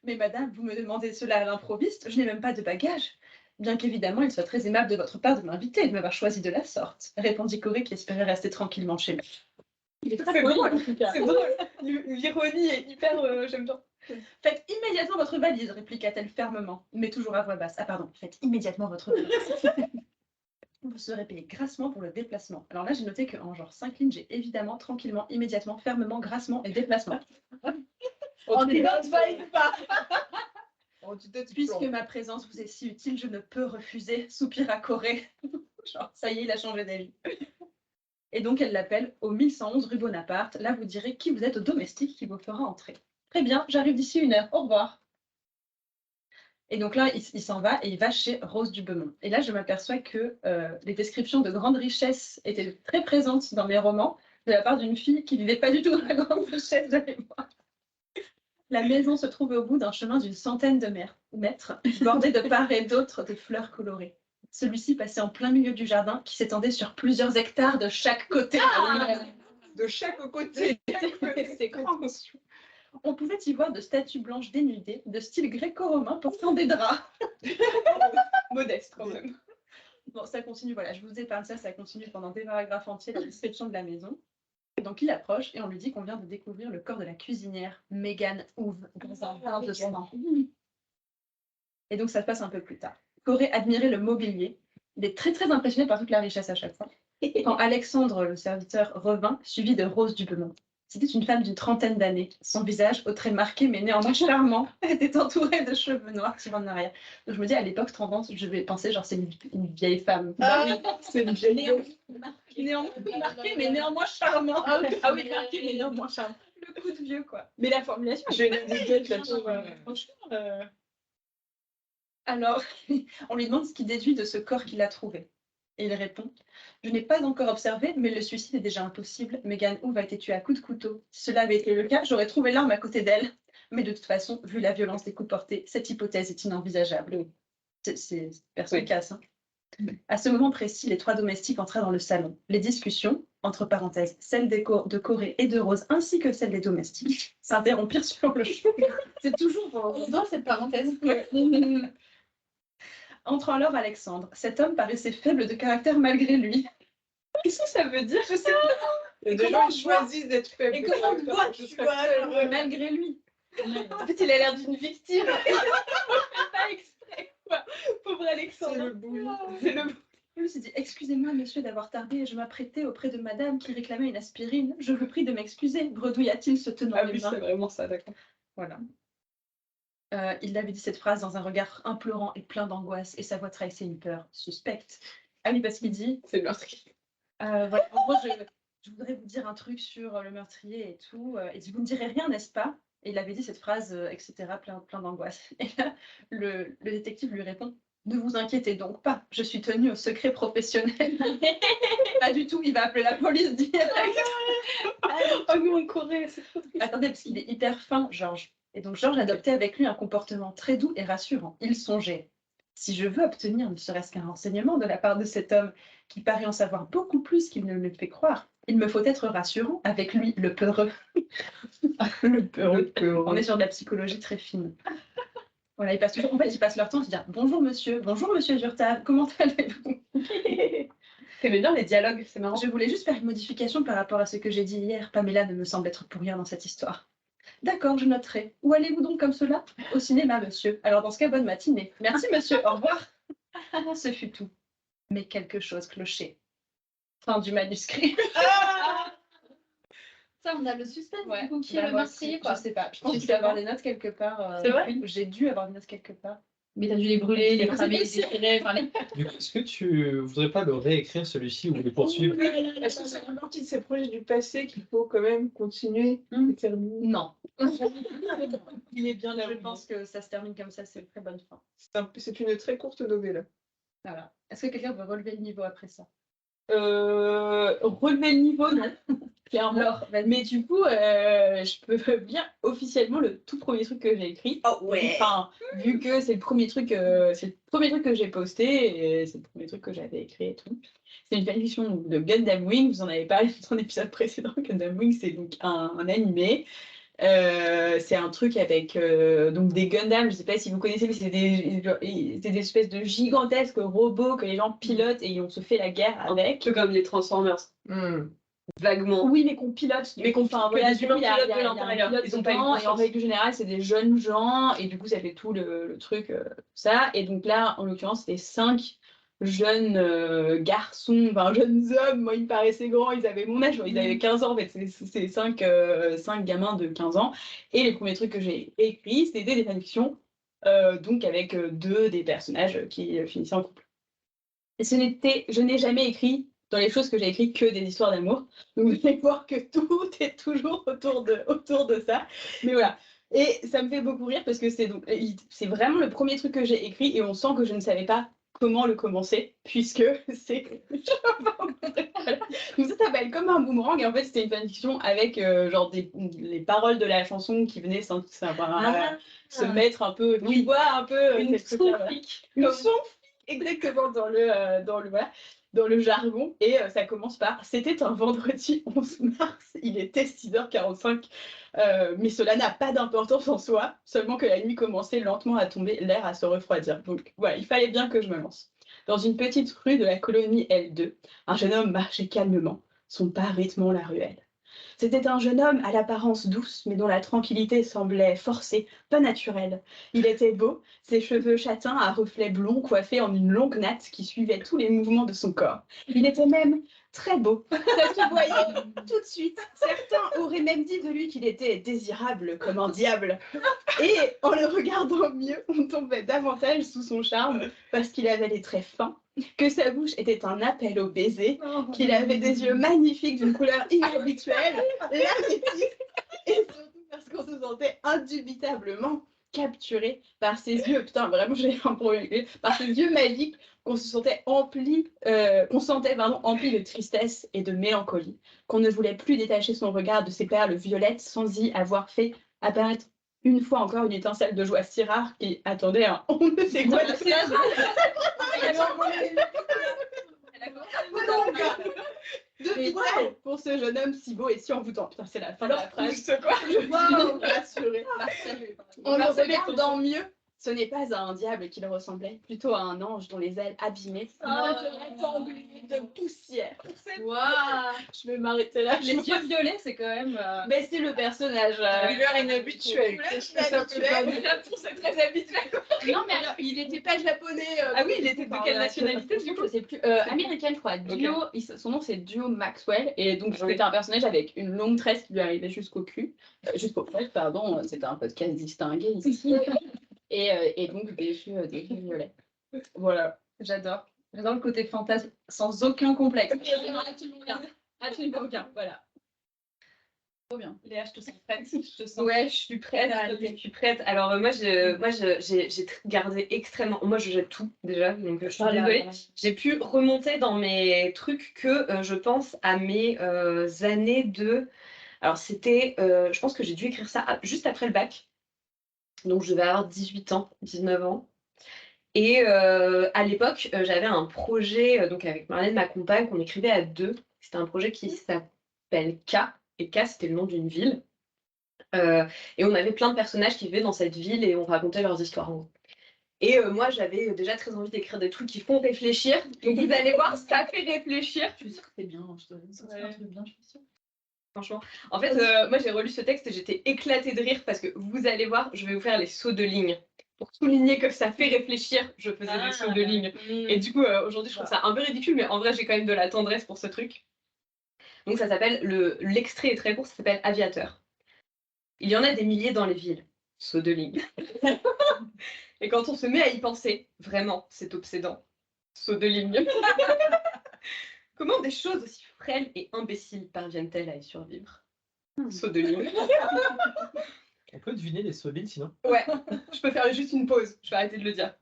Mais madame, vous me demandez cela à l'improviste, je n'ai même pas de bagages. Bien qu'évidemment, il soit très aimable de votre part de m'inviter et de m'avoir choisi de la sorte, répondit Corré qui espérait rester tranquillement chez lui. Il est très drôle. C'est drôle. L'ironie est hyper. J'aime bien. Faites immédiatement votre valise, répliqua-t-elle fermement, mais toujours à voix basse. Ah pardon, faites immédiatement votre valise. Vous serez payé grassement pour le déplacement. Alors là, j'ai noté qu'en genre 5 lignes, j'ai évidemment, tranquillement, immédiatement, fermement, grassement et déplacement. On est dans le pas. Puisque ma présence vous est si utile, je ne peux refuser, soupira Corré. Genre, ça y est, il a changé d'avis. Et donc, elle l'appelle au 1111 rue Bonaparte. Là, vous direz qui vous êtes au domestique qui vous fera entrer. Très bien, j'arrive d'ici 1 heure. Au revoir. Et donc là, il s'en va et il va chez Rose Dubeumont. Et là, je m'aperçois que les descriptions de grande richesse étaient très présentes dans mes romans, de la part d'une fille qui vivait pas du tout dans la grande richesse, vous allez voir. La maison se trouve au bout d'un chemin d'une centaine de mètres, bordé de part et d'autre de fleurs colorées. Celui-ci passait en plein milieu du jardin qui s'étendait sur plusieurs hectares de chaque côté. De chaque côté. C'est grand. On pouvait y voir de statues blanches dénudées, de style gréco-romain portant des draps. Modeste quand même. Bon, ça continue, voilà, je vous épargne ça, ça continue pendant des paragraphes entiers, la description de la maison. Donc il approche et on lui dit qu'on vient de découvrir le corps de la cuisinière Megan Houve dans un bain de sang. Et donc ça se passe un peu plus tard. Corré admirait le mobilier. Il est très très impressionné par toute la richesse à chaque fois. Quand Alexandre, le serviteur, revint, suivi de Rose Dubeumont. C'était une femme d'une trentaine d'années. Son visage, au trait marqué mais néanmoins charmant, était entouré de cheveux noirs tirant en arrière. Donc je me dis, à l'époque, 30 ans, je vais penser, genre, c'est une vieille femme. C'est une vieille. Néanmoins marqué mais néanmoins charmant. Ah oui, marqué, mais néanmoins charmant. Le coup de vieux, quoi. Mais la formulation. J'ai une anecdote là-dessus. Franchement. Alors, on lui demande ce qu'il déduit de ce corps qu'il a trouvé. Et il répond, je n'ai pas encore observé, mais le suicide est déjà impossible. Megan Houve a été tuée à coups de couteau. Si cela avait été le cas, j'aurais trouvé l'arme à côté d'elle. Mais de toute façon, vu la violence des coups portés, cette hypothèse est inenvisageable. C'est perspicace. Hein. À ce moment précis, les 3 domestiques entraient dans le salon. Les discussions, entre parenthèses, celles de Corée et de Rose, ainsi que celles des domestiques, s'interrompirent sur le champ. C'est toujours Dans cette parenthèse. Entre alors Alexandre. Cet homme paraissait faible de caractère malgré lui. Qu'est-ce que ça veut dire? Je sais pas. Il y a des gens qui choisissent d'être faibles. Et comment on voit que tu vois malgré lui? En fait, il a l'air d'une victime. Pas exprès, quoi. Pauvre Alexandre. C'est le bully. C'est le Je me suis dit, excusez-moi, monsieur, d'avoir tardé. Je m'apprêtais auprès de madame qui réclamait une aspirine. Je vous prie de m'excuser, bredouilla-t-il, se tenant Ah les oui, mains. c'est vraiment ça, d'accord. Voilà. Il avait dit cette phrase dans un regard implorant et plein d'angoisse, et sa voix trahissait une peur suspecte. Ah oui, parce qu'il dit... C'est le meurtrier. Voilà, en gros, je voudrais vous dire un truc sur le meurtrier et tout. Il dit, vous ne direz rien, n'est-ce pas? Et il avait dit cette phrase, etc., plein d'angoisse. Et là, le détective lui répond, ne vous inquiétez donc pas, je suis tenue au secret professionnel. Pas du tout, il va appeler la police direct. Oh non, en Corée, c'est trop triste. Attendez, parce qu'il est hyper fin, Georges. Et donc, Georges adoptait avec lui un comportement très doux et rassurant. Il songeait. Si je veux obtenir ne serait-ce qu'un renseignement de la part de cet homme qui paraît en savoir beaucoup plus qu'il ne le fait croire, il me faut être rassurant avec lui, le peureux. Le peureux. On est sur de la psychologie très fine. Voilà, ils passent toujours, en fait, ils passent leur temps à se dire bonjour monsieur Durtave, comment allez-vous? T'aimais bien les dialogues, c'est marrant. Je voulais juste faire une modification par rapport à ce que j'ai dit hier. Pamela ne me semble être pour rien dans cette histoire. D'accord, je noterai. Où allez-vous donc comme cela? Au cinéma, monsieur. Alors dans ce cas, bonne matinée. Merci, monsieur. Au revoir. Ce fut tout. Mais quelque chose clochait. Fin du manuscrit. Ça, on a le suspense, Ouais. du coup, qui Bah, est le moi meurtrier, aussi, quoi. Je sais pas. Je pense Tu que sais je dois avoir pas. des notes quelque part. C'est vrai? Oui, j'ai dû avoir des notes quelque part. Mais t'as dû les brûler, les C'est cramer, les possible. déchirer, enfin les... Du coup, est-ce que tu voudrais pas le réécrire celui-ci ou le poursuivre? Est-ce que ça fait partie de ces projets du passé qu'il faut quand même continuer et terminer? Non. Il est bien là. Je pense que ça se termine comme ça, c'est une très bonne fin. C'est une très courte novella. Voilà. Est-ce que quelqu'un veut relever le niveau après ça? Relever le niveau, non. Clairement. Alors, vas-y. Mais du coup, je peux bien officiellement le tout premier truc que j'ai écrit. Oh ouais. Enfin, vu que c'est le premier truc que j'ai posté et c'est le premier truc que j'avais écrit et tout. C'est une fanfiction de Gundam Wing. Vous en avez parlé dans l'épisode précédent. Gundam Wing, c'est donc un animé. C'est un truc avec donc des Gundam, je sais pas si vous connaissez, mais c'est des espèces de gigantesques robots que les gens pilotent et on se fait la guerre avec. Un peu comme les Transformers, vaguement. Oui, mais qu'on pilote. Mais qu'on Enfin, que voilà, les du humains coup, il y a- pilotent il y a- de il y a un l'intérieur. pilote Ils ont pas une dedans, et en conscience. règle générale, c'est des jeunes gens, et du coup, ça fait tout le truc, ça. Et donc là, en l'occurrence, c'était 5 jeunes garçons, enfin jeunes hommes. Moi, ils me paraissaient grands, ils avaient mon âge, ils avaient 15 ans, en fait. C'est 5 gamins de 15 ans. Et les premiers trucs que j'ai écrits, c'était des fanfictions, donc avec deux des personnages qui finissaient en couple. Et je n'ai jamais écrit dans les choses que j'ai écrites que des histoires d'amour. Donc vous allez voir que tout est toujours autour de ça. Mais voilà. Et ça me fait beaucoup rire parce que c'est vraiment le premier truc que j'ai écrit et on sent que je ne savais pas comment le commencer puisque c'est voilà. Donc ça s'appelle Comme un boomerang et en fait c'était une fanfiction avec genre les paroles de la chanson qui venaient se mettre un peu, tu vois un peu Une cette truc-là, voilà. sonflic. Une sonflic, exactement dans le jargon. Et ça commence par c'était un vendredi 11 mars, il était 6h45. Mais cela n'a pas d'importance en soi, seulement que la nuit commençait lentement à tomber, l'air à se refroidir. Donc voilà, il fallait bien que je me lance. Dans une petite rue de la colonie L2, un jeune homme marchait calmement, son pas rythmant la ruelle. C'était un jeune homme à l'apparence douce, mais dont la tranquillité semblait forcée, pas naturelle. Il était beau, ses cheveux châtains à reflets blonds coiffés en une longue natte qui suivait tous les mouvements de son corps. Il était même très beau. Ça se voyait tout de suite. Certains auraient même dit de lui qu'il était désirable comme un diable. Et en le regardant mieux, on tombait davantage sous son charme parce qu'il avait les traits fins, que sa bouche était un appel au baiser, qu'il avait des yeux magnifiques d'une couleur inhabituelle, l'améthyste, et surtout parce qu'on se sentait indubitablement capturé par ses yeux, putain vraiment j'ai un problème, par ses yeux magiques, qu'on se sentait empli de tristesse et de mélancolie, qu'on ne voulait plus détacher son regard de ses perles violettes sans y avoir fait apparaître une fois encore une étincelle de joie si rare qui attendait un on ne sait quoi de pour ce jeune homme si beau et si envoûtant. Putain, c'est la fin de la phrase. Quoi. Wow. Rassurée. En le regardant mieux, ce n'est pas à un diable qu'il ressemblait, plutôt à un ange dont les ailes abîmées engluées de poussière. Waouh. Je vais m'arrêter là. Les yeux violets, c'est quand même. Mais c'est le personnage. Couleur inhabituelle. Qu'est-ce que ça peut pas dire? C'est très habituel. Non, mais alors, il n'était pas japonais. Ah oui, il était de quelle nationalité du coup? Je sais plus. Américaine, je crois. Dio, son nom c'est Dio Maxwell. Et donc, c'était un personnage avec une longue tresse qui lui arrivait jusqu'au cul. Jusqu'au poil, pardon. C'était un podcast distingué ici. Et donc, des yeux violets. Voilà. J'adore. J'adore le côté fantasme sans aucun complexe. Absolument aucun. Voilà. Trop bien. Léa, je te sens prête. Je te sens. Ouais, je suis prête. Je suis prête. Alors moi, j'ai gardé extrêmement. Moi, je jette tout déjà, donc je suis désolée. J'ai pu remonter dans mes trucs que je pense à mes années de. Alors c'était, je pense que j'ai dû écrire ça juste après le bac. Donc je devais avoir 18 ans, 19 ans. Et à l'époque, j'avais un projet donc avec Marlène, ma compagne, qu'on écrivait à deux. C'était un projet qui s'appelle K. Et K, c'était le nom d'une ville. Et on avait plein de personnages qui vivaient dans cette ville et on racontait leurs histoires. Et moi, j'avais déjà très envie d'écrire des trucs qui font réfléchir. Donc vous allez voir, ça fait réfléchir. Je suis sûre que c'est bien. Je te donne un truc bien, je suis sûre. Franchement. En fait, moi, j'ai relu ce texte et j'étais éclatée de rire parce que vous allez voir, je vais vous faire les sauts de ligne. Pour souligner que ça fait réfléchir, je faisais des sauts de ligne. Et du coup, aujourd'hui, je trouve ça un peu ridicule, mais en vrai, j'ai quand même de la tendresse pour ce truc. Donc ça s'appelle, l'extrait est très court, ça s'appelle Aviateur. Il y en a des milliers dans les villes. Saut de ligne. Et quand on se met à y penser, vraiment, c'est obsédant. Saut de ligne. Comment des choses aussi frêles et imbéciles parviennent-elles à y survivre? Saut de ligne. On peut deviner les sauts de ligne sinon. Ouais, je peux faire juste une pause, je vais arrêter de le dire.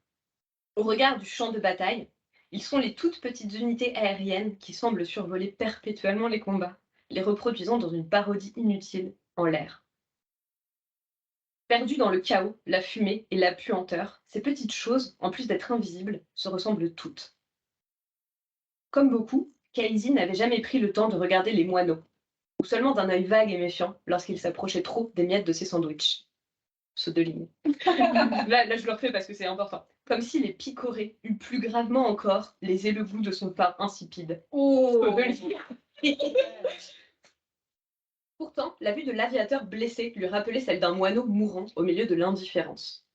Au regard du champ de bataille, ils sont les toutes petites unités aériennes qui semblent survoler perpétuellement les combats, les reproduisant dans une parodie inutile en l'air. Perdues dans le chaos, la fumée et la puanteur, ces petites choses, en plus d'être invisibles, se ressemblent toutes. Comme beaucoup, Casey n'avait jamais pris le temps de regarder les moineaux, ou seulement d'un œil vague et méfiant lorsqu'il s'approchait trop des miettes de ses sandwichs. Saut de ligne. là, je le refais parce que c'est important. Comme si les picorés eût plus gravement encore les le goût de son pain insipide. Saut de ligne. Pourtant, la vue de l'aviateur blessé lui rappelait celle d'un moineau mourant au milieu de l'indifférence.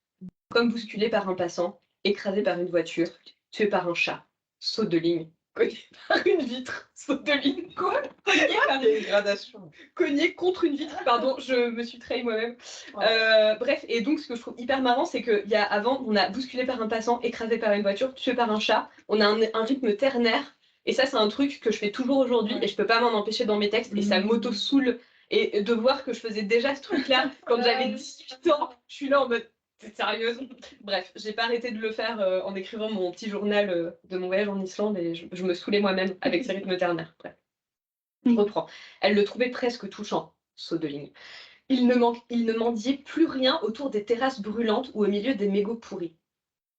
Comme bousculé par un passant, écrasé par une voiture, tué par un chat. Saut de ligne. Cogné par une vitre. Saut de ligne. Quoi? Cogné par une Dégradation. Cogné contre une vitre. Pardon, je me suis trahi moi-même. Bref, et donc ce que je trouve hyper marrant, c'est qu'avant, on a bousculé par un passant, écrasé par une voiture, tué par un chat. On a un rythme ternaire. Et ça, c'est un truc que je fais toujours aujourd'hui et je peux pas m'en empêcher dans mes textes. Et ça m'auto-saoule. Et de voir que je faisais déjà ce truc-là quand j'avais 18 ans, je suis là en mode, t'es sérieuse? Bref, j'ai pas arrêté de le faire en écrivant mon petit journal de mon voyage en Islande et je me saoulais moi-même avec ces rythmes ternaires. Bref, je reprends. Elle le trouvait presque touchant, saut de ligne. Il ne mendiait plus rien autour des terrasses brûlantes ou au milieu des mégots pourris.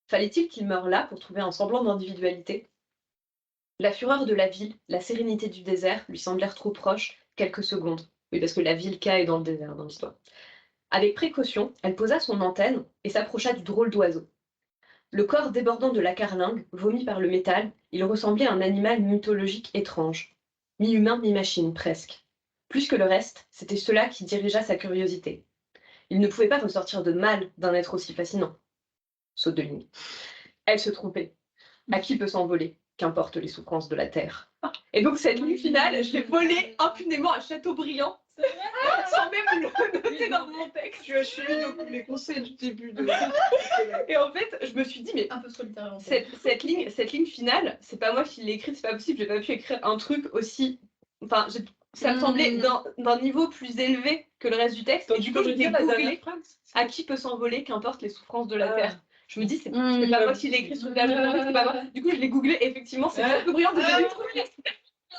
Fallait-il qu'il meure là pour trouver un semblant d'individualité? La fureur de la ville, la sérénité du désert lui semblèrent trop proches quelques secondes. Oui, parce que la ville K est dans le désert dans l'histoire. Avec précaution, elle posa son antenne et s'approcha du drôle d'oiseau. Le corps débordant de la carlingue, vomi par le métal, il ressemblait à un animal mythologique étrange. Mi-humain, mi-machine, presque. Plus que le reste, c'était cela qui dirigea sa curiosité. Il ne pouvait pas ressortir de mal d'un être aussi fascinant. Saut de ligne. Elle se trompait. À qui peut s'envoler? Qu'importe les souffrances de la terre. Et donc cette ligne finale, je l'ai volée impunément à Chateaubriand, sans même le noter dans mon texte. Tu as suivi donc les conseils du début de. Et en fait, je me suis dit, mais Un peu trop littéralement. cette ligne finale, c'est pas moi qui l'ai écrite, c'est pas possible, j'ai pas pu écrire un truc aussi. Enfin, ça me semblait d'un niveau plus élevé que le reste du texte. Et du coup, je l'ai googlé. À qui peut s'envoler, qu'importe les souffrances de la terre. Je me dis, c'est pas moi qui l'ai écrit ce truc-là, c'est pas moi. Du coup, je l'ai googlé, et effectivement, c'est Chateaubriand que j'avais trouvé sur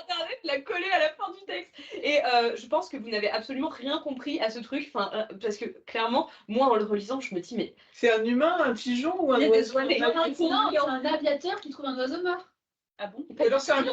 Internet, l'a collé à la fin du texte. Et je pense que vous n'avez absolument rien compris à ce truc, parce que clairement, moi en le relisant, je me dis mais C'est un humain, un pigeon ou un Il y a des oiseau? oiseaux. Non, c'est un aviateur qui trouve un oiseau mort. Ah bon? Alors, c'est un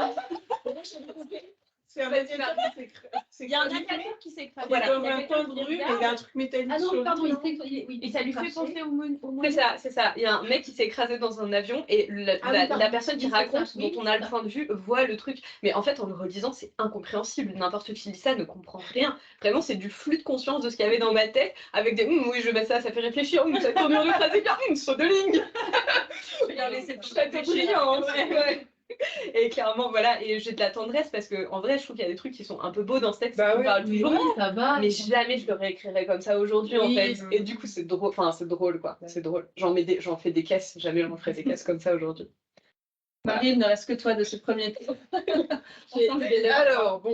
c'est un aviateur qui s'est Il y a un écrasé. aviateur qui s'est écrasé. Voilà. Comme un coin de rue, mais il a un truc métallique Ah sur non, le pardon, dos. oui, Et ça lui fait penser au moins. c'est ça. Il y a un mec qui s'est écrasé dans un avion et Ah oui, pardon. la personne qui Oui, c'est raconte, ça. dont Oui, on a c'est le ça. point de vue, voit le truc. Mais en fait, en le relisant, c'est incompréhensible. N'importe qui lit ça ne comprend rien. Vraiment, c'est du flux de conscience de ce qu'il y avait dans ma tête avec des oui, je mets ça fait réfléchir, ça tourne de écrasé, saut de ligne. Regardez, c'est C'était brillant, ouais. Et clairement, voilà, et j'ai de la tendresse parce que en vrai, je trouve qu'il y a des trucs qui sont un peu beaux dans ce texte. Bah qui me ouais. parlent Oui, toujours. ça va. Mais jamais je le réécrirais comme ça aujourd'hui en Oui. fait. Et du coup, c'est drôle. Enfin, c'est drôle quoi. C'est drôle. J'en fais des caisses. Jamais je m'en ferais des caisses comme ça aujourd'hui. Marie, il ne reste que toi de ce premier tour. Alors, bon,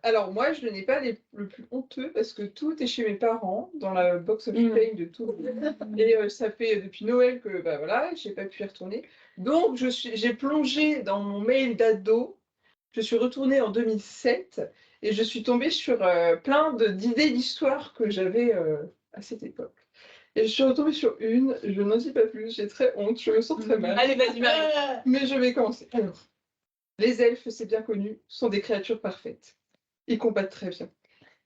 alors moi, je n'ai pas le plus honteux parce que tout est chez mes parents, dans la box of shame de tout. Et ça fait depuis Noël que, bah voilà, j'ai pas pu y retourner. Donc, j'ai plongé dans mon mail d'ado. Je suis retournée en 2007 et je suis tombée sur plein d'idées d'histoire que j'avais à cette époque. Et je suis retombée sur une, je n'en dis pas plus, j'ai très honte, je me sens très mal. Allez, vas-y, Marie. Mais je vais commencer. Alors, les elfes, c'est bien connu, sont des créatures parfaites. Ils combattent très bien.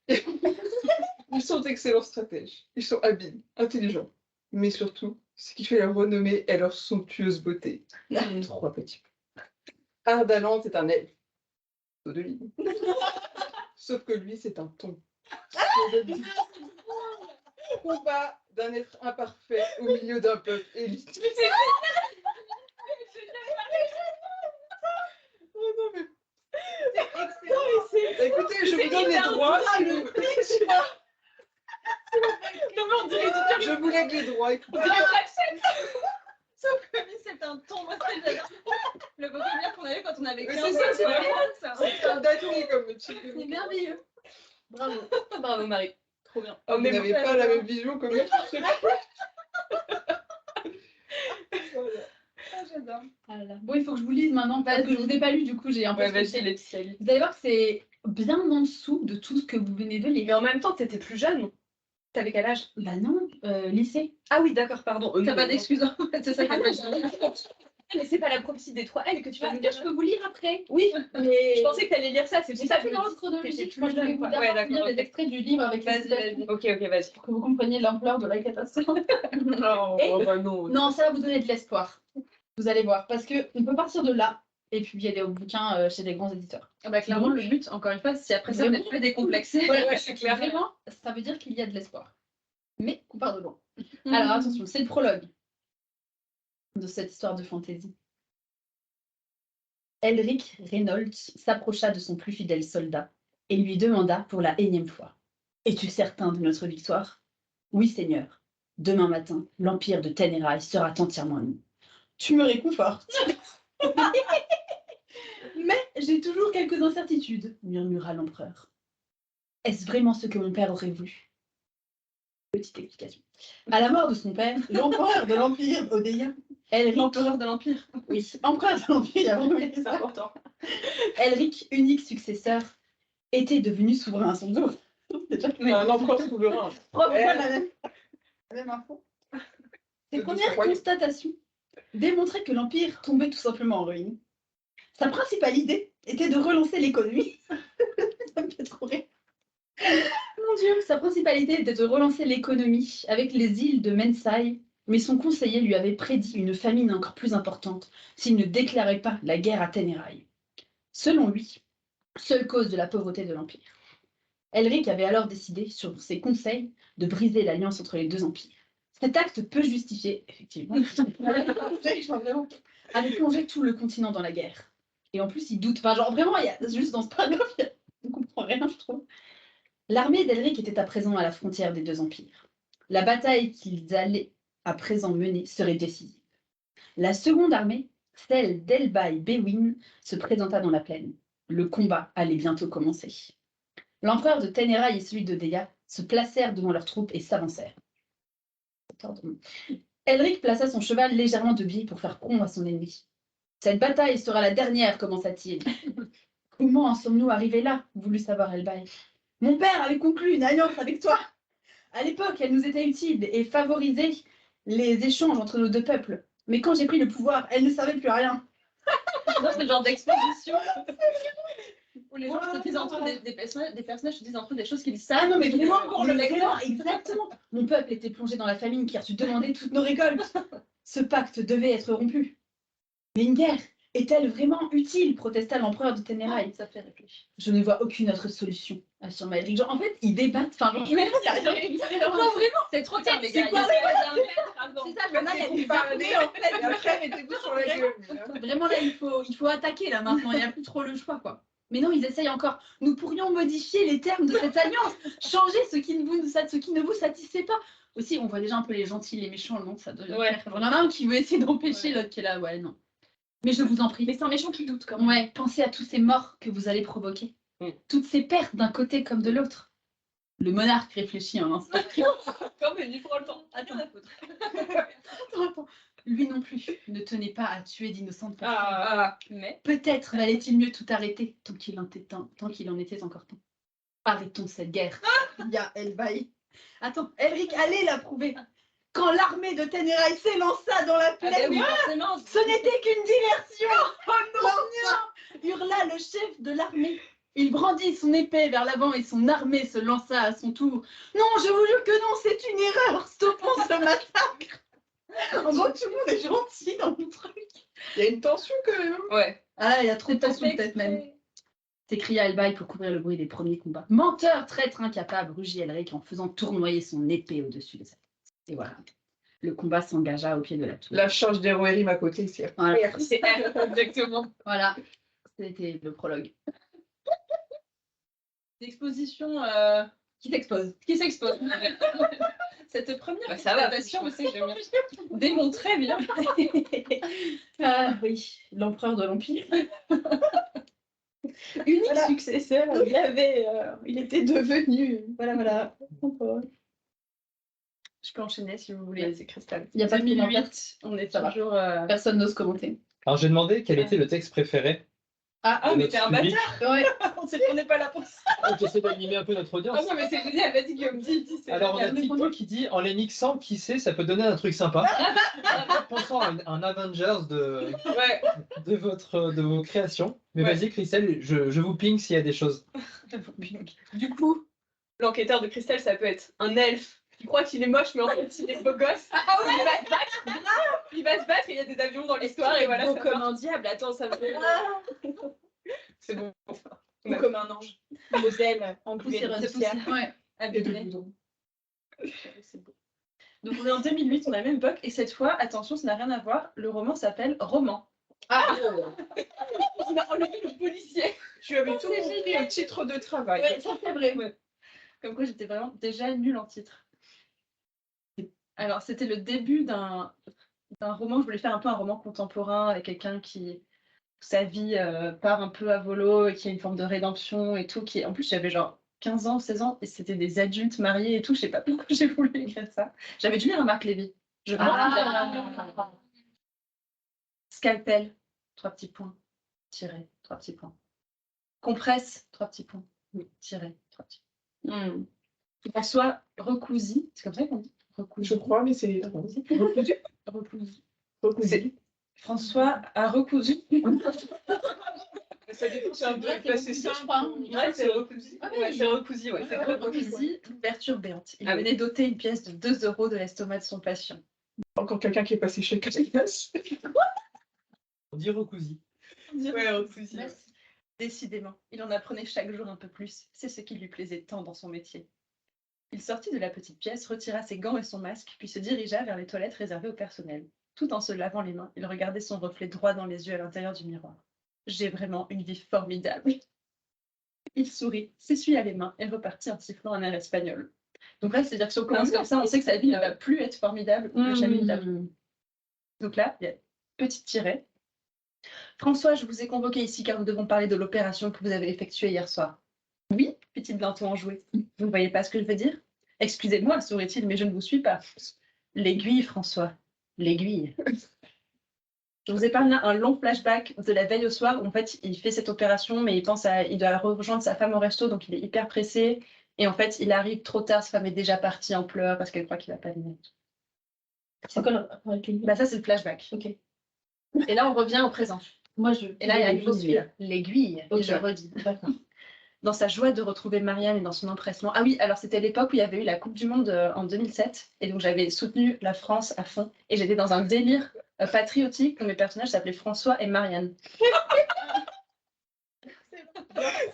Ils sont excellents stratèges. Ils sont habiles, intelligents. Mais surtout, ce qui fait leur renommée est leur somptueuse beauté. Trois petits points. Ardalante est un elfe. Saut de ligne. Sauf que lui, c'est un thon. Saut de ligne. Combat d'un être imparfait au milieu d'un peuple élite. Oh non, mais... Écoutez, je vous donne les droits. Si vous... Non, mais on dirait l'éditeur. Je vous lègue les droits. Écoutez. Sauf que lui, c'est un ton. Moi, c'est le vocabulaire qu'on avait quand on avait Mais 15 ans. c'est ça, c'est vraiment ça. C'est un dattier comme métier. C'est merveilleux. Bravo. Bravo, Marie. Trop bien. Oh, vous n'avez pas la même vision que moi. Voilà. Ah, j'adore. Bon, il faut que je vous lise maintenant parce que je vous ai pas lu, du coup, j'ai un peu. Ouais, vas-y, stressé. Laetitia. Vous allez voir que c'est bien en dessous de tout ce que vous venez de Mais lire. en même temps, t'étais plus jeune. T'avais quel âge? Bah non, lycée. Ah oui, d'accord, pardon. T'as pas d'excuses en fait, c'est ça qui Ah est non, pas mais c'est pas la prophétie des 3 L que tu vas nous dire. Je peux vous lire après. Oui, Mais je pensais que t'allais lire ça. C'est j'ai pour pas ça que fait je dans me l'ordre chronologique. t'étais Moi, je vais plus vous jeune, d'abord quoi. Ouais, lire d'accord, les ok. extraits du livre avec les Vas-y, citations vas-y. Ok, vas-y. pour que vous compreniez l'ampleur de la catastrophe. Non, Et- bah non. Non, ça va vous donner de l'espoir. Vous allez voir. Parce qu'on peut partir de là et publier des bouquins chez des grands éditeurs. Ah bah clairement, le but, encore une fois, si après ça, vous n'êtes pas décomplexé. Ouais, c'est clair. Vraiment, ça veut dire qu'il y a de l'espoir. Mais on part de loin. Alors attention, c'est le prologue de cette histoire de fantaisie. Elric Reynolds s'approcha de son plus fidèle soldat et lui demanda pour la énième fois: Es-tu certain de notre victoire? Oui, Seigneur. Demain matin, l'empire de Ténérail sera entièrement à nous. Tu me réconfortes. Mais j'ai toujours quelques incertitudes, murmura l'empereur. Est-ce vraiment ce que mon père aurait voulu? Petite explication. À la mort de son père, l'empereur de l'Empire Odéa, Elric... L'empereur de l'Empire. Oui, empereur de l'Empire, oui, c'est important. Elric, unique successeur, était devenu souverain à son tour. Un empereur souverain. La même info. Ses De premières son royaume. constatations démontraient que l'Empire tombait tout simplement en ruine. Sa principale idée était de relancer l'économie. Ça me fait trop rire. Mon Dieu, sa principale idée était de relancer l'économie avec les îles de Mensai, mais son conseiller lui avait prédit une famine encore plus importante s'il ne déclarait pas la guerre à Ténérail. Selon lui, seule cause de la pauvreté de l'Empire. Elric avait alors décidé, sur ses conseils, de briser l'alliance entre les deux empires. Cet acte peu justifié, effectivement, avait plongé tout le continent dans la guerre. Et en plus, il doute. Enfin, genre, vraiment, il y a juste dans ce paragraphe, on ne comprend rien, je trouve. L'armée d'Elric était à présent à la frontière des deux empires. La bataille qu'ils allaient à présent mener serait décisive. La seconde armée, celle d'Elbaï Béwin, se présenta dans la plaine. Le combat allait bientôt commencer. L'empereur de Ténérail et celui d'Odéa se placèrent devant leurs troupes et s'avancèrent. Elric plaça son cheval légèrement de biais pour faire front à son ennemi. Cette bataille sera la dernière, commença-t-il. Comment en sommes-nous arrivés là? Voulut savoir Elbaï. Mon père avait conclu une alliance avec toi. À l'époque, elle nous était utile et favorisait les échanges entre nos deux peuples. Mais quand j'ai pris le pouvoir, elle ne savait plus rien. C'est le genre d'exposition où les gens se disent entre des personnages se disent entre eux des choses qu'ils savent. Ah non, mais vraiment, pour mais le lecteur. vraiment, exactement. Mon peuple était plongé dans la famine qui a su demander toutes nos récoltes. Ce pacte devait être rompu. Mais une guerre est-elle vraiment utile? Protesta l'empereur de Ténérail. Ça fait réfléchir. Je ne vois aucune autre solution, affirma Elric. Genre, en fait, ils débattent. Enfin, genre, mais non, vraiment, C'est trop tard, les c'est gars. quoi, C'est ça, Johanna, elle est parlé, en fait, et après, mettez-vous sur la gueule. Vraiment, là, il faut attaquer, là, maintenant. Il n'y a plus trop le choix, quoi. Mais non, ils essayent encore. Nous pourrions modifier les termes de cette alliance, changer ce qui ne vous satisfait pas. Aussi, on voit déjà un peu les gentils, les méchants, non, ça devient. Ouais. On en a un qui veut essayer d'empêcher, l'autre qui est là, ouais, non. Mais je vous en prie. Mais c'est un méchant qui doute quand même. Ouais, pensez à tous ces morts que vous allez provoquer. Toutes ces pertes d'un côté comme de l'autre. Le monarque réfléchit un instant. Comme il prend le temps. Attends la faute. Attends. Lui non plus ne tenait pas à tuer d'innocentes personnes. Mais Peut-être valait-il mieux tout arrêter tant qu'il en était encore temps. Arrêtons cette guerre. Il y a Elbaï. Attends, Elric, allez l'approuver. Quand l'armée de Ténérail s'élança dans la plaine, oui, forcément. ce n'était qu'une diversion. Oh non, hurla le chef de l'armée. Il brandit son épée vers l'avant et son armée se lança à son tour. Non, je vous jure que non, c'est une erreur. Stoppons ce massacre. En gros, tout le monde est gentil dans le truc. Il y a une tension quand même. Ouais. Ah, il y a trop de tension peut-être même. S'écria Elbaï pour couvrir le bruit des premiers combats. Menteur, traître incapable, rugit Elric en faisant tournoyer son épée au-dessus de sa tête. Et voilà. Le combat s'engagea au pied de la tour. La charge d'héroïne à côté, c'est. Voilà. C'est R, exactement. Voilà. C'était le prologue. L'exposition qui s'expose. Cette première ça va. présentation, c'est que j'aime bien démontrer bien. Ah oui, l'empereur de l'Empire. Unique Voilà. successeur. Il était devenu. Voilà. Je peux enchaîner si vous voulez. C'est Cristal. Il n'y a pas de commentaire. 2008, on est Ça va. toujours. Personne n'ose commenter. Alors j'ai demandé quel était le texte préféré Ah, de mais notre t'es un public. bâtard. Ouais. On n'est pas là pour ça. J'essaie d'animer un peu notre audience. Ah non, mais c'est génial. Vas-y, Guillaume, dis. Alors on a Tito qui dit en les mixant, qui sait, ça peut donner un truc sympa. Pensons à un Avengers Ouais. de vos créations. Mais Ouais. vas-y Christelle, je vous ping s'il y a des choses. Du coup, l'enquêteur de Cristal, ça peut être un elfe qui croit qu'il est moche, mais en fait, il est beau gosse. Il va se battre. Il va se battre et il y a des avions dans l'histoire. Et voilà, Beau ça comme part. un diable, attends, ça me fait. C'est bon. Ou comme un ange. Aux ailes en Poussiéreuse. poussière. Ouais. Abîmé. C'est beau. Donc on est en 2008, on a la même époque, et cette fois, attention, ça n'a rien à voir, le roman s'appelle Roman. Ah, On a enlevé le policier. Tu avais tout compris un titre de travail. Ouais, ça c'est vrai. Ouais. Comme quoi j'étais vraiment déjà nulle en titre. Alors c'était le début d'un roman, je voulais faire un peu un roman contemporain avec quelqu'un qui, sa vie part un peu à volo et qui a une forme de rédemption et tout. En plus j'avais genre 15 ans, 16 ans et c'était des adultes mariés et tout, je sais pas pourquoi j'ai voulu écrire ça. J'avais dû lire un Marc Lévy. Je pense. Scalpel, 3 petits points, tiré, 3 petits points. Compresse, 3 petits points, tiré, 3 petits points. François Recousi, c'est comme ça qu'on dit Recousi. Je crois, mais c'est. Recousi. Recousu. François a recousu. Ça dépend si on doit c'est passer Recousi, ça. je crois. Ouais, c'est Recousi. Ah Ouais, c'est Recousi, ouais. C'est Recousi. l'ouverture béante. Il Ah oui. venait d'ôter une pièce de 2 € de l'estomac de son patient. Encore quelqu'un qui est passé chez Caritas. On dit Recousi. Ouais, Recousi. Merci. Décidément, il en apprenait chaque jour un peu plus. C'est ce qui lui plaisait tant dans son métier. Il sortit de la petite pièce, retira ses gants et son masque, puis se dirigea vers les toilettes réservées au personnel. Tout en se lavant les mains, il regardait son reflet droit dans les yeux à l'intérieur du miroir. J'ai vraiment une vie formidable. Il sourit, s'essuya les mains et repartit en sifflant un air espagnol. Donc là, c'est-à-dire que si on commence comme ça, on sait que sa vie ne va plus être formidable jamais de la vie. Donc là, il y a petit tiret. François, je vous ai convoqué ici car nous devons parler de l'opération que vous avez effectuée hier soir. Oui, fit-il d'un ton enjoué. Vous ne voyez pas ce que je veux dire? Excusez-moi, sourit-il, mais je ne vous suis pas. L'aiguille, François. L'aiguille. Je vous épargne là un long flashback de la veille au soir où en fait il fait cette opération, mais il doit rejoindre sa femme au resto, donc il est hyper pressé. Et en fait, il arrive trop tard, sa femme est déjà partie en pleurs parce qu'elle croit qu'il va pas venir. C'est quoi le rapport avec les Bah ça, c'est le flashback. Ok. Et là, on revient au présent. Moi, Et là, il y a une grosse file. L'aiguille, Ok. et je redis. D'accord. Dans sa joie de retrouver Marianne et dans son empressement. Ah oui, alors c'était l'époque où il y avait eu la Coupe du Monde en 2007. Et donc j'avais soutenu la France à fond. Et j'étais dans un délire patriotique où mes personnages s'appelaient François et Marianne.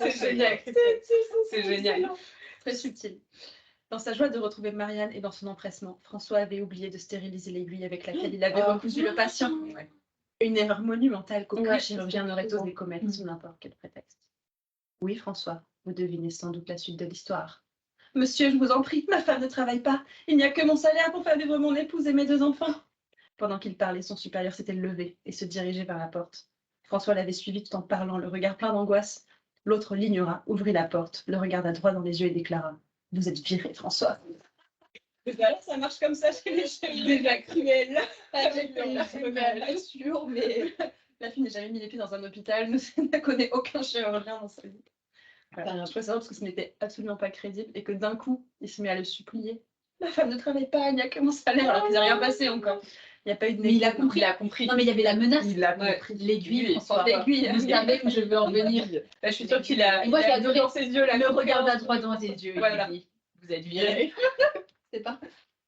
C'est génial. C'est génial. Très subtil. Dans sa joie de retrouver Marianne et dans son empressement, François avait oublié de stériliser l'aiguille avec laquelle il avait recousu le patient. Ouais. Une erreur monumentale qu'aucun chirurgien n'aurait osé commettre sous n'importe quel prétexte. Oui, François, vous devinez sans doute la suite de l'histoire. Monsieur, je vous en prie, ma femme ne travaille pas. Il n'y a que mon salaire pour faire vivre mon épouse et mes 2 enfants. Pendant qu'il parlait, son supérieur s'était levé et se dirigeait vers la porte. François l'avait suivi tout en parlant, le regard plein d'angoisse. L'autre l'ignora, ouvrit la porte, le regarda droit dans les yeux et déclara « Vous êtes viré, François. » Voilà, ça marche comme ça chez les chefs déjà cruels. Sûr, mais la fille n'a jamais mis les pieds dans un hôpital, ne connaît aucun chirurgien dans sa vie. Voilà. Je trouvais ça drôle parce que ce n'était absolument pas crédible et que d'un coup, il se met à le supplier. Ma femme ne travaille pas, il n'y a que mon salaire, alors qu'il n'y a rien passé encore. Il n'y a pas eu de Mais il a compris. Il a compris. Non, mais il y avait la menace. Il a Ouais. compris. L'aiguille, François. L'aiguille. Vous savez où je veux en venir. Bah, je suis sûre qu'il a. Et moi, il j'ai a adoré vu dans ses yeux là. Le regarda droit dans ses yeux. Voilà. Il dit, vous êtes viré. C'est pas.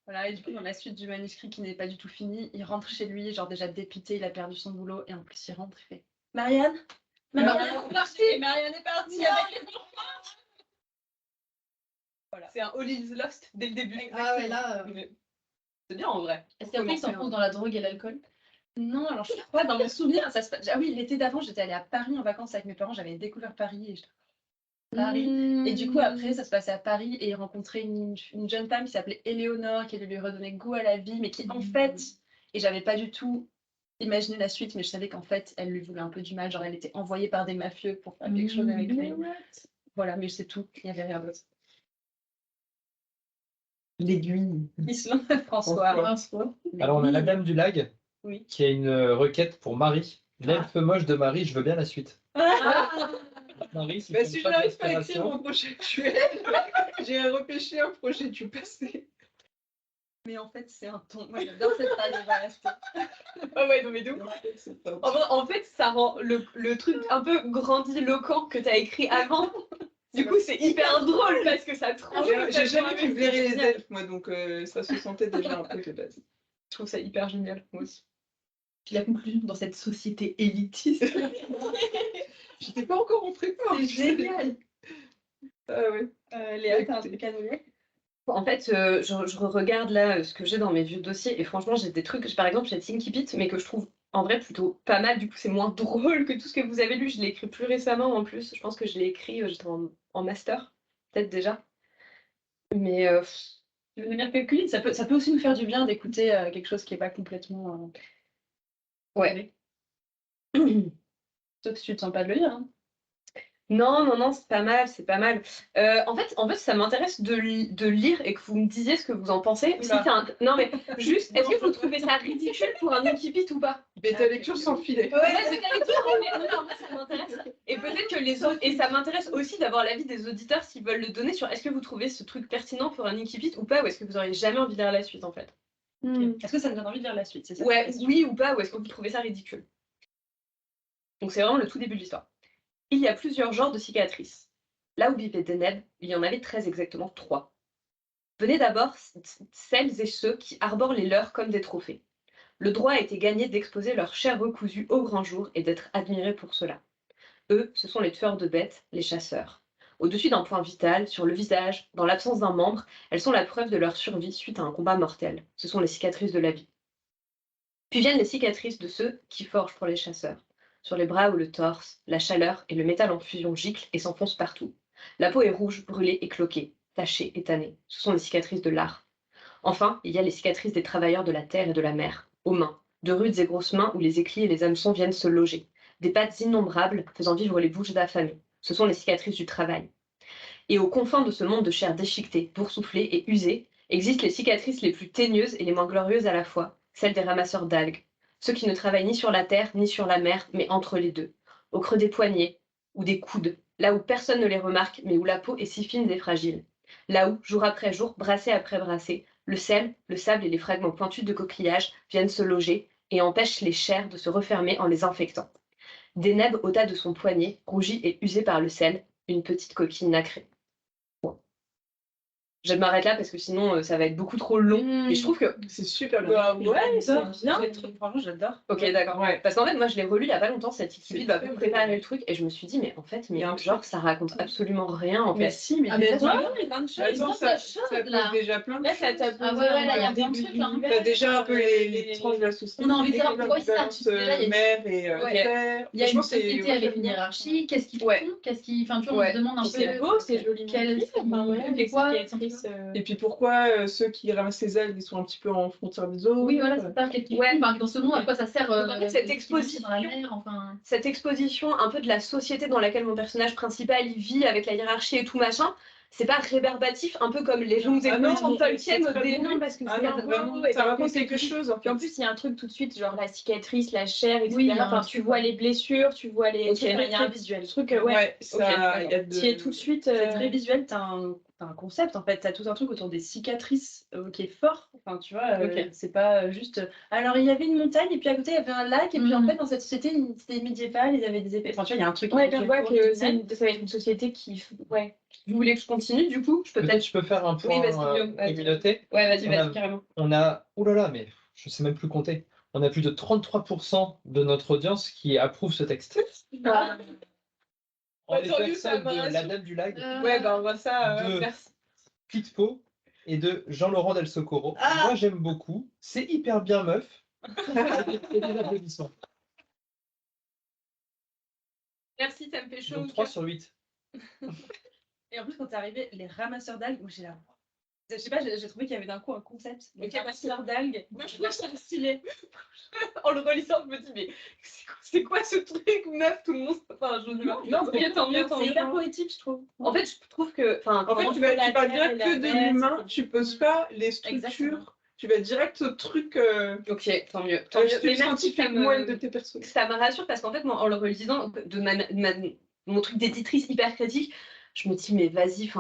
Voilà, et du coup, dans la suite du manuscrit qui n'est pas du tout fini, il rentre chez lui, genre déjà dépité, il a perdu son boulot, et en plus, il rentre, il fait Marianne Marianne est partie Et Marianne est partie avec les enfants. Voilà. C'est un All is Lost dès le début. Ah ouais, là. C'est bien en vrai. Est-ce qu'après, il s'enfonce dans la drogue et l'alcool? Non, alors je crois, dans mon souvenir, ça se passe. Ah oui, l'été d'avant, j'étais allée à Paris en vacances avec mes parents, j'avais découvert Paris et j'étais Paris. Et du coup, après, ça se passait à Paris et il rencontrait une jeune femme qui s'appelait Éléonore, qui lui redonnait goût à la vie, mais qui, en fait, et j'avais pas du tout imaginé la suite, mais je savais qu'en fait, elle lui voulait un peu du mal, genre elle était envoyée par des mafieux pour faire quelque chose avec lui. Voilà, mais c'est tout, il n'y avait rien d'autre. L'aiguille. Islande, François. Alors, on a la Dame du Lac Oui. qui a une requête pour Marie. L'elfe moche de Marie, je veux bien la suite. Marie, si Bah, tu si me je pas n'arrive pas à écrire d'inspiration. mon projet actuel, j'ai repêché un projet du passé. Mais en fait, c'est un ton. Moi, j'adore cette phrase, elle va rester. Ah ouais, non mais d'où en fait, ça rend le truc un peu grandiloquent que t'as écrit avant. Du coup, c'est hyper drôle parce que ça tranche. J'ai jamais pu blairer les elfes, moi, donc ça se sentait déjà un peu de base. Je trouve ça hyper génial, moi aussi. Puis la conclusion dans cette société élitiste. J'étais pas encore en prépa. C'est génial. Ah ouais. Léa, t'as un truc à nous dire? En fait, je regarde là ce que j'ai dans mes vieux dossiers et franchement, j'ai des trucs, par exemple, j'ai Tinky Pit, mais que je trouve en vrai plutôt pas mal. Du coup, c'est moins drôle que tout ce que vous avez lu. Je l'ai écrit plus récemment en plus. Je pense que je l'ai écrit, j'étais en master, peut-être déjà. Mais Tu veux nous lire quelques lignes, ça peut aussi nous faire du bien d'écouter quelque chose qui n'est pas complètement. ouais. Sauf si tu te sens pas de le lire. Hein. Non, c'est pas mal, c'est pas mal. En fait, ça m'intéresse de lire et que vous me disiez ce que vous en pensez. Si Oula. c'est un... Non, mais juste, est-ce que vous trouvez ça ridicule pour un Nikipit ou pas? Mais ta lecture sans filet. Ouais, c'est ta lecture, mais non, moi, ça m'intéresse. Et peut-être que les autres... Et ça m'intéresse aussi d'avoir l'avis des auditeurs s'ils veulent le donner sur est-ce que vous trouvez ce truc pertinent pour un Nikipit ou pas, ou est-ce que vous auriez jamais envie de lire la suite, en fait? Est-ce que ça me donne envie de lire la suite? C'est ça, la Ouais, question. oui ou pas, ou est-ce que vous trouvez ça ridicule? Donc c'est vraiment le tout début de l'histoire. Il y a plusieurs genres de cicatrices. Là où vivait Deneb, il y en avait très exactement 3. Venaient d'abord celles et ceux qui arborent les leurs comme des trophées. Le droit a été gagné d'exposer leur chair recousue au grand jour et d'être admirés pour cela. Eux, ce sont les tueurs de bêtes, les chasseurs. Au-dessus d'un point vital, sur le visage, dans l'absence d'un membre, elles sont la preuve de leur survie suite à un combat mortel. Ce sont les cicatrices de la vie. Puis viennent les cicatrices de ceux qui forgent pour les chasseurs. Sur les bras ou le torse, la chaleur et le métal en fusion giclent et s'enfoncent partout. La peau est rouge, brûlée et cloquée, tachée et tannée. Ce sont les cicatrices de l'art. Enfin, il y a les cicatrices des travailleurs de la terre et de la mer, aux mains, de rudes et grosses mains où les éclis et les hameçons viennent se loger. Des pattes innombrables faisant vivre les bouches d'affamés. Ce sont les cicatrices du travail. Et aux confins de ce monde de chair déchiquetée, boursouflée et usée, existent les cicatrices les plus teigneuses et les moins glorieuses à la fois, celles des ramasseurs d'algues. ceux qui ne travaillent ni sur la terre, ni sur la mer, mais entre les deux, au creux des poignets ou des coudes, là où personne ne les remarque, mais où la peau est si fine et fragile. Là où, jour après jour, brassée après brassée, le sel, le sable et les fragments pointus de coquillages viennent se loger et empêchent les chairs de se refermer en les infectant. Deneb ôta de son poignet, rougi et usé par le sel, une petite coquille nacrée. Je m'arrête là parce que sinon ça va être beaucoup trop long. Mais je trouve que. C'est super Bah, bien. ouais, c'est bien. Franchement, j'adore. Ok, d'accord. Ouais. Parce qu'en fait, moi, je l'ai relu il y a pas longtemps, cette C'est équipe va très préparer bien. le truc, et je me suis dit, mais en fait, mais Il y a un genre, truc. ça raconte absolument rien, en Mais fait. si, mais Ah, mais il y a toi, plein de choses. Attends, ça pose là. déjà plein de Là, ça choses. t'a Ah ouais, là, il y a plein de trucs, là. T'as déjà un peu les tranches de la société. On a envie de savoir la pourquoi ils se balance, battent. Déjà, il y a une- mer et Ouais. terre. Il y a une Franchement, c'est- société moi, avec j'aime une bien. hiérarchie, qu'est-ce qu'ils Ouais. font, qu'est-ce qu'ils... Enfin, tu vois, on Ouais. se demande un Puis peu... c'est beau, c'est joli. Quel... Et quoi Et puis pourquoi ceux qui ramassent les algues, ils sont un petit peu en frontière des autres. Oui, voilà, c'est ça. Qu'est-ce qu'ils Ouais. font, enfin, dans ce monde, à quoi ça sert Donc, en fait, cette ce qu'ils exposition- vivent dans la mer, enfin... Cette exposition un peu de la société dans laquelle mon personnage principal il vit avec la hiérarchie et tout machin, c'est pas rébarbatif, un peu comme les longues Ah non, expositions de Tolkien c'est au très début. bon. Parce que Ah c'est non, vraiment, beau, et ça puis raconte en plus, quelque chose en Puis en fait. plus, il y a un truc tout de suite, genre la cicatrice, la chair, etc. Oui, il y a un Enfin, truc, tu vois les blessures, tu vois les. Ok, il y a un visuel. Le truc, Ouais, ouais. ça, il y a Qui est de... tout de suite. C'est très visuel, t'as un concept en fait, t'as tout un truc autour des cicatrices qui est fort. Enfin, tu vois, Ok. c'est pas juste. Alors, il y avait une montagne et puis à côté il y avait un lac et puis en fait dans cette société c'était médiéval, ils avaient des épées. Enfin, tu vois, il y a un truc. Ouais, qui je est vois que original. ça va être une société qui. Ouais. Vous voulez que je continue du coup? Je peux Peut-être peut-être. je peux faire un point vas-y, Guillaume, vas-y. communauté. Ouais, vas-y, On a- vas-y, carrément. On a, oh là là, mais je sais même plus compter. On a plus de 33% de notre audience qui approuve ce texte. Ah. En les Entendu, personnes ça m'a de La Dame du Lac, Ouais, bah on voit ça. De- Merci. Pitpo et de Jean-Laurent Del Socorro. Moi, j'aime beaucoup. C'est hyper bien meuf. Et des applaudissements. Merci, ça me fait chaud. Donc 3 sur 8. Et en plus, quand t'es arrivé, les ramasseurs d'algues, moi j'ai la. Je sais pas, j'ai trouvé qu'il y avait d'un coup un concept. Les Ok, ramasseurs d'algues. Moi, je trouve ça stylé. En le relisant, je me dis, mais c'est quoi ce truc, meuf, tout le monde. Enfin, je Non, tant mieux. C'est hyper poétique, je trouve. En fait, je trouve que. Enfin, En fait, comment tu vas la tu parles terre et direct la que de mer, l'humain, c'est- tu poses pas les Exactement. structures, tu vas direct au truc Ok, tant mieux. Tant mieux. Mais merci, scientifique ça me- moelle de tes personnages. ça me rassure parce qu'en fait, moi, en le relisant, mon truc d'éditrice hyper critique, je me dis, mais vas-y,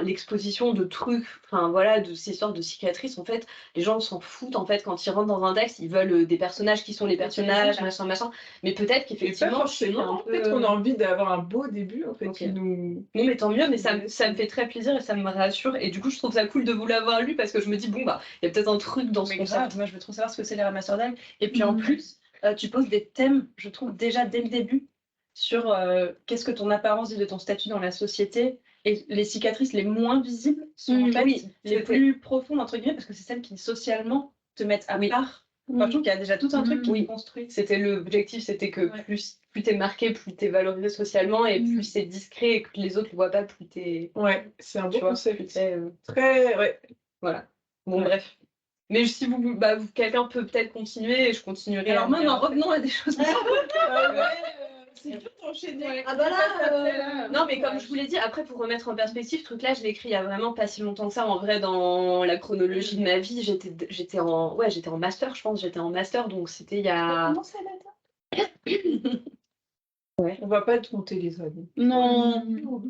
l'exposition de trucs, enfin voilà, de ces sortes de cicatrices, en fait, les gens s'en foutent, en fait, quand ils rentrent dans un texte, ils veulent des personnages qui sont les personnages, machin, machin. Mais peut-être Mais pas qu'effectivement, je suis forcément, un peu. peut-être qu'on a envie d'avoir un beau début, en fait, Ok. qui nous... Non, mais tant mieux, mais ça me fait très plaisir et ça me rassure. Et du coup, je trouve ça cool de vous l'avoir lu parce que je me dis, bon, bah, il y a peut-être un truc dans ce Mais concept. grave, moi je veux trop savoir ce que c'est les ramasseurs d'algues. Et puis en plus, tu poses des thèmes, je trouve déjà dès le début, sur qu'est-ce que ton apparence dit de ton statut dans la société. Et les cicatrices les moins visibles sont en fait oui, les c'était- plus profondes, entre guillemets, parce que c'est celles qui socialement te mettent à Oui. part. Enfin, je trouve qu'il y a déjà tout un truc qui Oui. est construit. C'était l'objectif, c'était que Ouais. plus t'es marqué, plus t'es valorisé socialement et plus c'est discret et que les autres le voient pas, plus t'es. Ouais, c'est un beau Tu vois, concept. plus t'es, Très... Ouais. Voilà. Bon, Ouais. bref. Mais si quelqu'un peut peut-être continuer et je continuerai. Alors à maintenant, dire, en fait. revenons à des choses. C'est dur d'enchaîner. Ah bah là, Non, mais comme je vous l'ai dit, après, pour remettre en perspective, ce truc-là, je l'ai écrit il y a vraiment pas si longtemps que ça. En vrai, dans la chronologie de ma vie, j'étais en master, je pense. J'étais en master, donc c'était il y a. Comment ça date On va pas te compter les années. Non,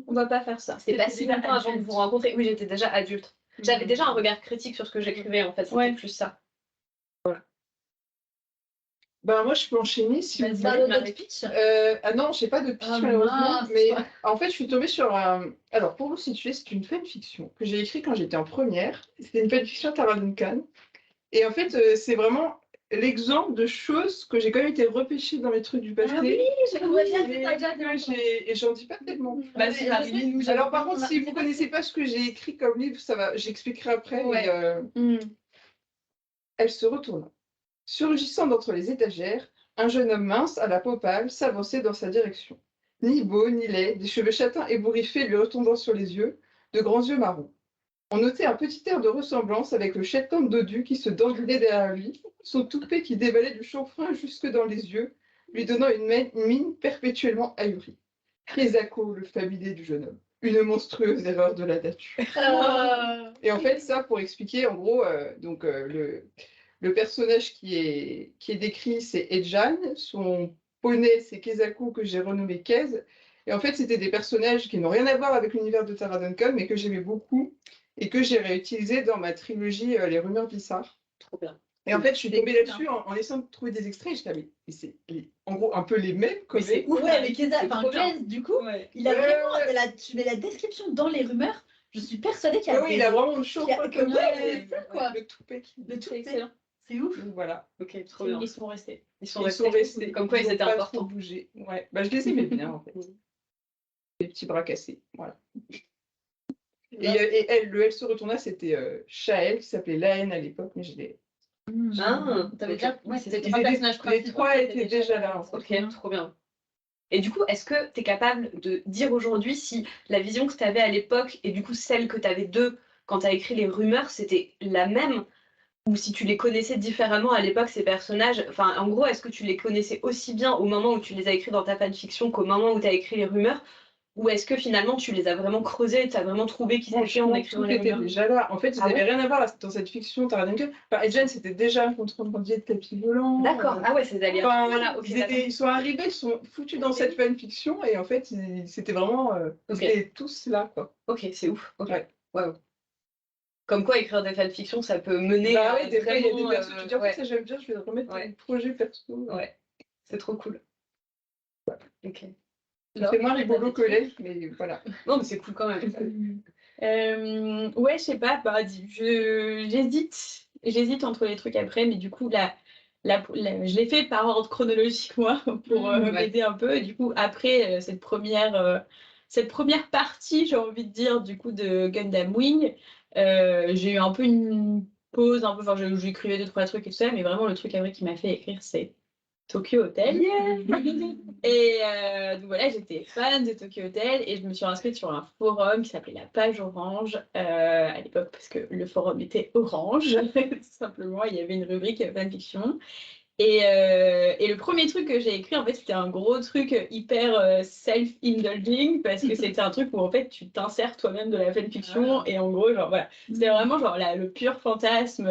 on va pas faire ça. C'était pas T'étais si déjà longtemps avant de adulte. vous rencontrer. Oui, j'étais déjà adulte. J'avais déjà un regard critique sur ce que j'écrivais, en fait. C'était Ouais. plus ça. Ben moi, je peux enchaîner si vous Vas-y, voulez. Marie. pitch. Ah non, j'ai pas de pitch Ah, malheureusement, mince. mais en fait, je suis tombée sur un... Alors, pour vous situer, c'est une fanfiction que j'ai écrite quand j'étais en première. C'était une fanfiction Tara Duncan. Et en fait, c'est vraiment l'exemple de choses que j'ai quand même été repêchée dans mes trucs du passé. Ah oui, j'aimerais bien que Et t'as déjà que et j'en dis pas tellement. Bah, si, Marie, Alors par contre, si vous connaissez pas ce que j'ai écrit comme livre, ça va, j'expliquerai après. Ouais. Mais, elle se retourna. Surgissant d'entre les étagères, un jeune homme mince à la peau pâle s'avançait dans sa direction. Ni beau, ni laid, des cheveux châtains ébouriffés lui retombant sur les yeux, de grands yeux marrons. On notait un petit air de ressemblance avec le Shetland dodu qui se dandinait derrière lui, son toupet qui dévalait du chanfrein jusque dans les yeux, lui donnant une mine perpétuellement ahurie. Kesako, le familier du jeune homme. Une monstrueuse erreur de la nature. Et en fait, ça pour expliquer, en gros, le personnage qui est décrit, c'est Ejan. Son poney, c'est Kezako, que j'ai renommé Kez. Et en fait, c'était des personnages qui n'ont rien à voir avec l'univers de Tara Duncan, mais que j'aimais beaucoup et que j'ai réutilisé dans ma trilogie Les Rumeurs Bizarres. Trop bien. Et en fait, je suis tombée là-dessus en essayant de trouver des extraits. Je mais c'est en gros un peu les mêmes. Mais c'est ouf. Ouais, mais c'est trop bien. Kez, du coup, il a Ouais, vraiment. ouais. Tu mets la description dans les rumeurs. Je suis persuadée qu'il y a. Ah oui, il a vraiment une chose qu'il y a- comme que- ça. ouais, c'est ça, quoi. Le toupet. Le tout, C'est excellent. c'est ouf. Donc voilà. Ok, trop bien. Ils sont restés. Ils sont Ils sont restés. restés. Comme quoi, ils ont étaient pas importants. trop bougé. Ouais. Bah, je les aimais bien, en fait. Les petits bras cassés. Voilà. Et elle, le Elle se retourna, c'était Shael, qui s'appelait Laen à l'époque, mais je l'ai. Ah, T'avais déjà. Ouais, c'était Ils trois étaient- personnages les principaux. trois qui étaient déjà là. En fait. ok, trop bien. Et du coup, est-ce que tu es capable de dire aujourd'hui si la vision que tu avais à l'époque et du coup celle que tu avais d'eux quand tu as écrit les rumeurs, c'était la même? Ou si tu les connaissais différemment à l'époque, ces personnages? Enfin, en gros, est-ce que tu les connaissais aussi bien au moment où tu les as écrits dans ta fanfiction qu'au moment où tu as écrit les rumeurs? Ou est-ce que finalement tu les as vraiment creusés et tu as vraiment trouvé qui c'était en écrivant Tout les était rumeurs? déjà là. En fait, ils Ah n'avaient ouais rien à voir dans cette fiction Tara Duncan. Enfin, Ejan, c'était déjà un contrebandier de tapis volant. D'accord, ah ouais, c'est d'aller. Enfin, Voilà, ok, d'accord. ils sont arrivés, ils sont foutus dans cette fanfiction et en fait, c'était vraiment. Ils Ok. étaient tous là, quoi. Ok, c'est ouf. Ok. Ouais. Wow. Comme quoi, écrire des fanfictions, ça peut mener Bah à ouais, des fois, il y a des vraiment, persos, tu dis, en fait, ouais, ça j'aime bien, je vais le remettre dans Ouais. le projet perso. ouais, c'est trop cool. Ok. C'est moins rigolo au collège, mais voilà. Non, mais c'est cool quand même. Ouais, je sais pas, bah, j'hésite entre les trucs après, mais du coup, je l'ai fait par ordre chronologique, moi, pour Ouais. m'aider un peu. Et du coup, après cette première partie, j'ai envie de dire, du coup, de Gundam Wing, j'ai eu un peu une pause, un peu, enfin, j'écrivais 2-3 trucs et tout ça, mais vraiment, le truc après qui m'a fait écrire, c'est Tokyo Hotel. Et donc voilà, j'étais fan de Tokyo Hotel et je me suis inscrite sur un forum qui s'appelait la Page Orange à l'époque parce que le forum était orange, tout simplement. Il y avait une rubrique fanfiction. Et le premier truc que j'ai écrit, en fait, c'était un gros truc hyper self-indulging parce que c'était un truc où en fait tu t'insères toi-même de la fanfiction et en gros, genre voilà, c'était vraiment genre le pur fantasme.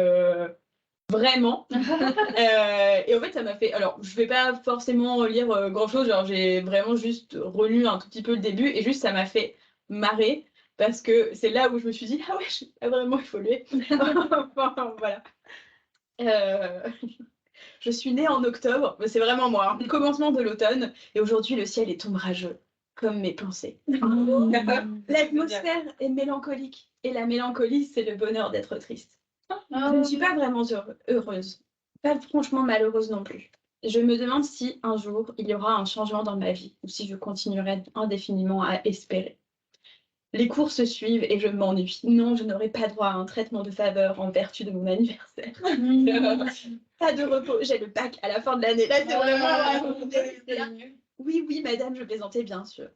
Vraiment. Et en fait, ça m'a fait. Alors, je vais pas forcément lire grand-chose. Genre, j'ai vraiment juste relu un tout petit peu le début et juste ça m'a fait marrer parce que c'est là où je me suis dit ah ouais, je n'ai pas vraiment évolué. Enfin, voilà. Je suis née en octobre, mais c'est vraiment moi, hein. Commencement de l'automne, et aujourd'hui le ciel est ombrageux, comme mes pensées. L'atmosphère est mélancolique, et la mélancolie, c'est le bonheur d'être triste. Je ne suis pas vraiment heureuse, pas franchement malheureuse non plus. Je me demande si un jour il y aura un changement dans ma vie, ou si je continuerai indéfiniment à espérer. Les cours se suivent et je m'ennuie. Non, je n'aurai pas droit à un traitement de faveur en vertu de mon anniversaire. Pas de repos, j'ai le bac à la fin de l'année. Là, c'est vraiment. Oui, oui, madame, je plaisantais, bien sûr.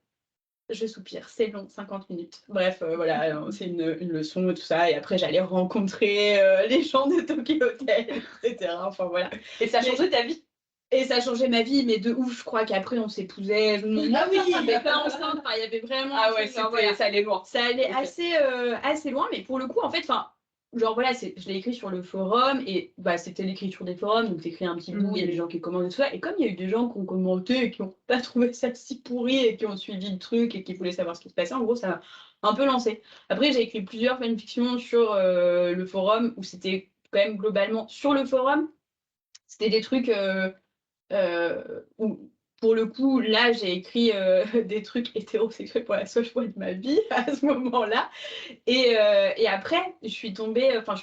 Je soupire, c'est long, 50 minutes. Bref, voilà, c'est une leçon et tout ça. Et après, j'allais rencontrer les gens de Tokyo Hotel, etc. Enfin, voilà. Et ça a changé ta vie? Et ça a changé ma vie, mais de ouf, je crois qu'après, on s'épousait. Ah oui, mais pas enceinte. Enfin, il y avait vraiment. Ah ouais, genre, voilà. ça allait loin. Ça allait Ok. assez loin, mais pour le coup, en fait, enfin, genre voilà, je l'ai écrit sur le forum et bah, c'était l'écriture des forums, donc t'écris un petit bout, il y a des gens qui commentent et tout ça. Et comme il y a eu des gens qui ont commenté et qui n'ont pas trouvé ça si pourri et qui ont suivi le truc et qui voulaient savoir ce qui se passait, en gros, ça m'a un peu lancé. Après, j'ai écrit plusieurs fanfictions sur le forum où c'était quand même globalement sur le forum. C'était des trucs où, pour le coup, là, j'ai écrit des trucs hétérosexuels pour la seule fois de ma vie à ce moment-là. Et après, je suis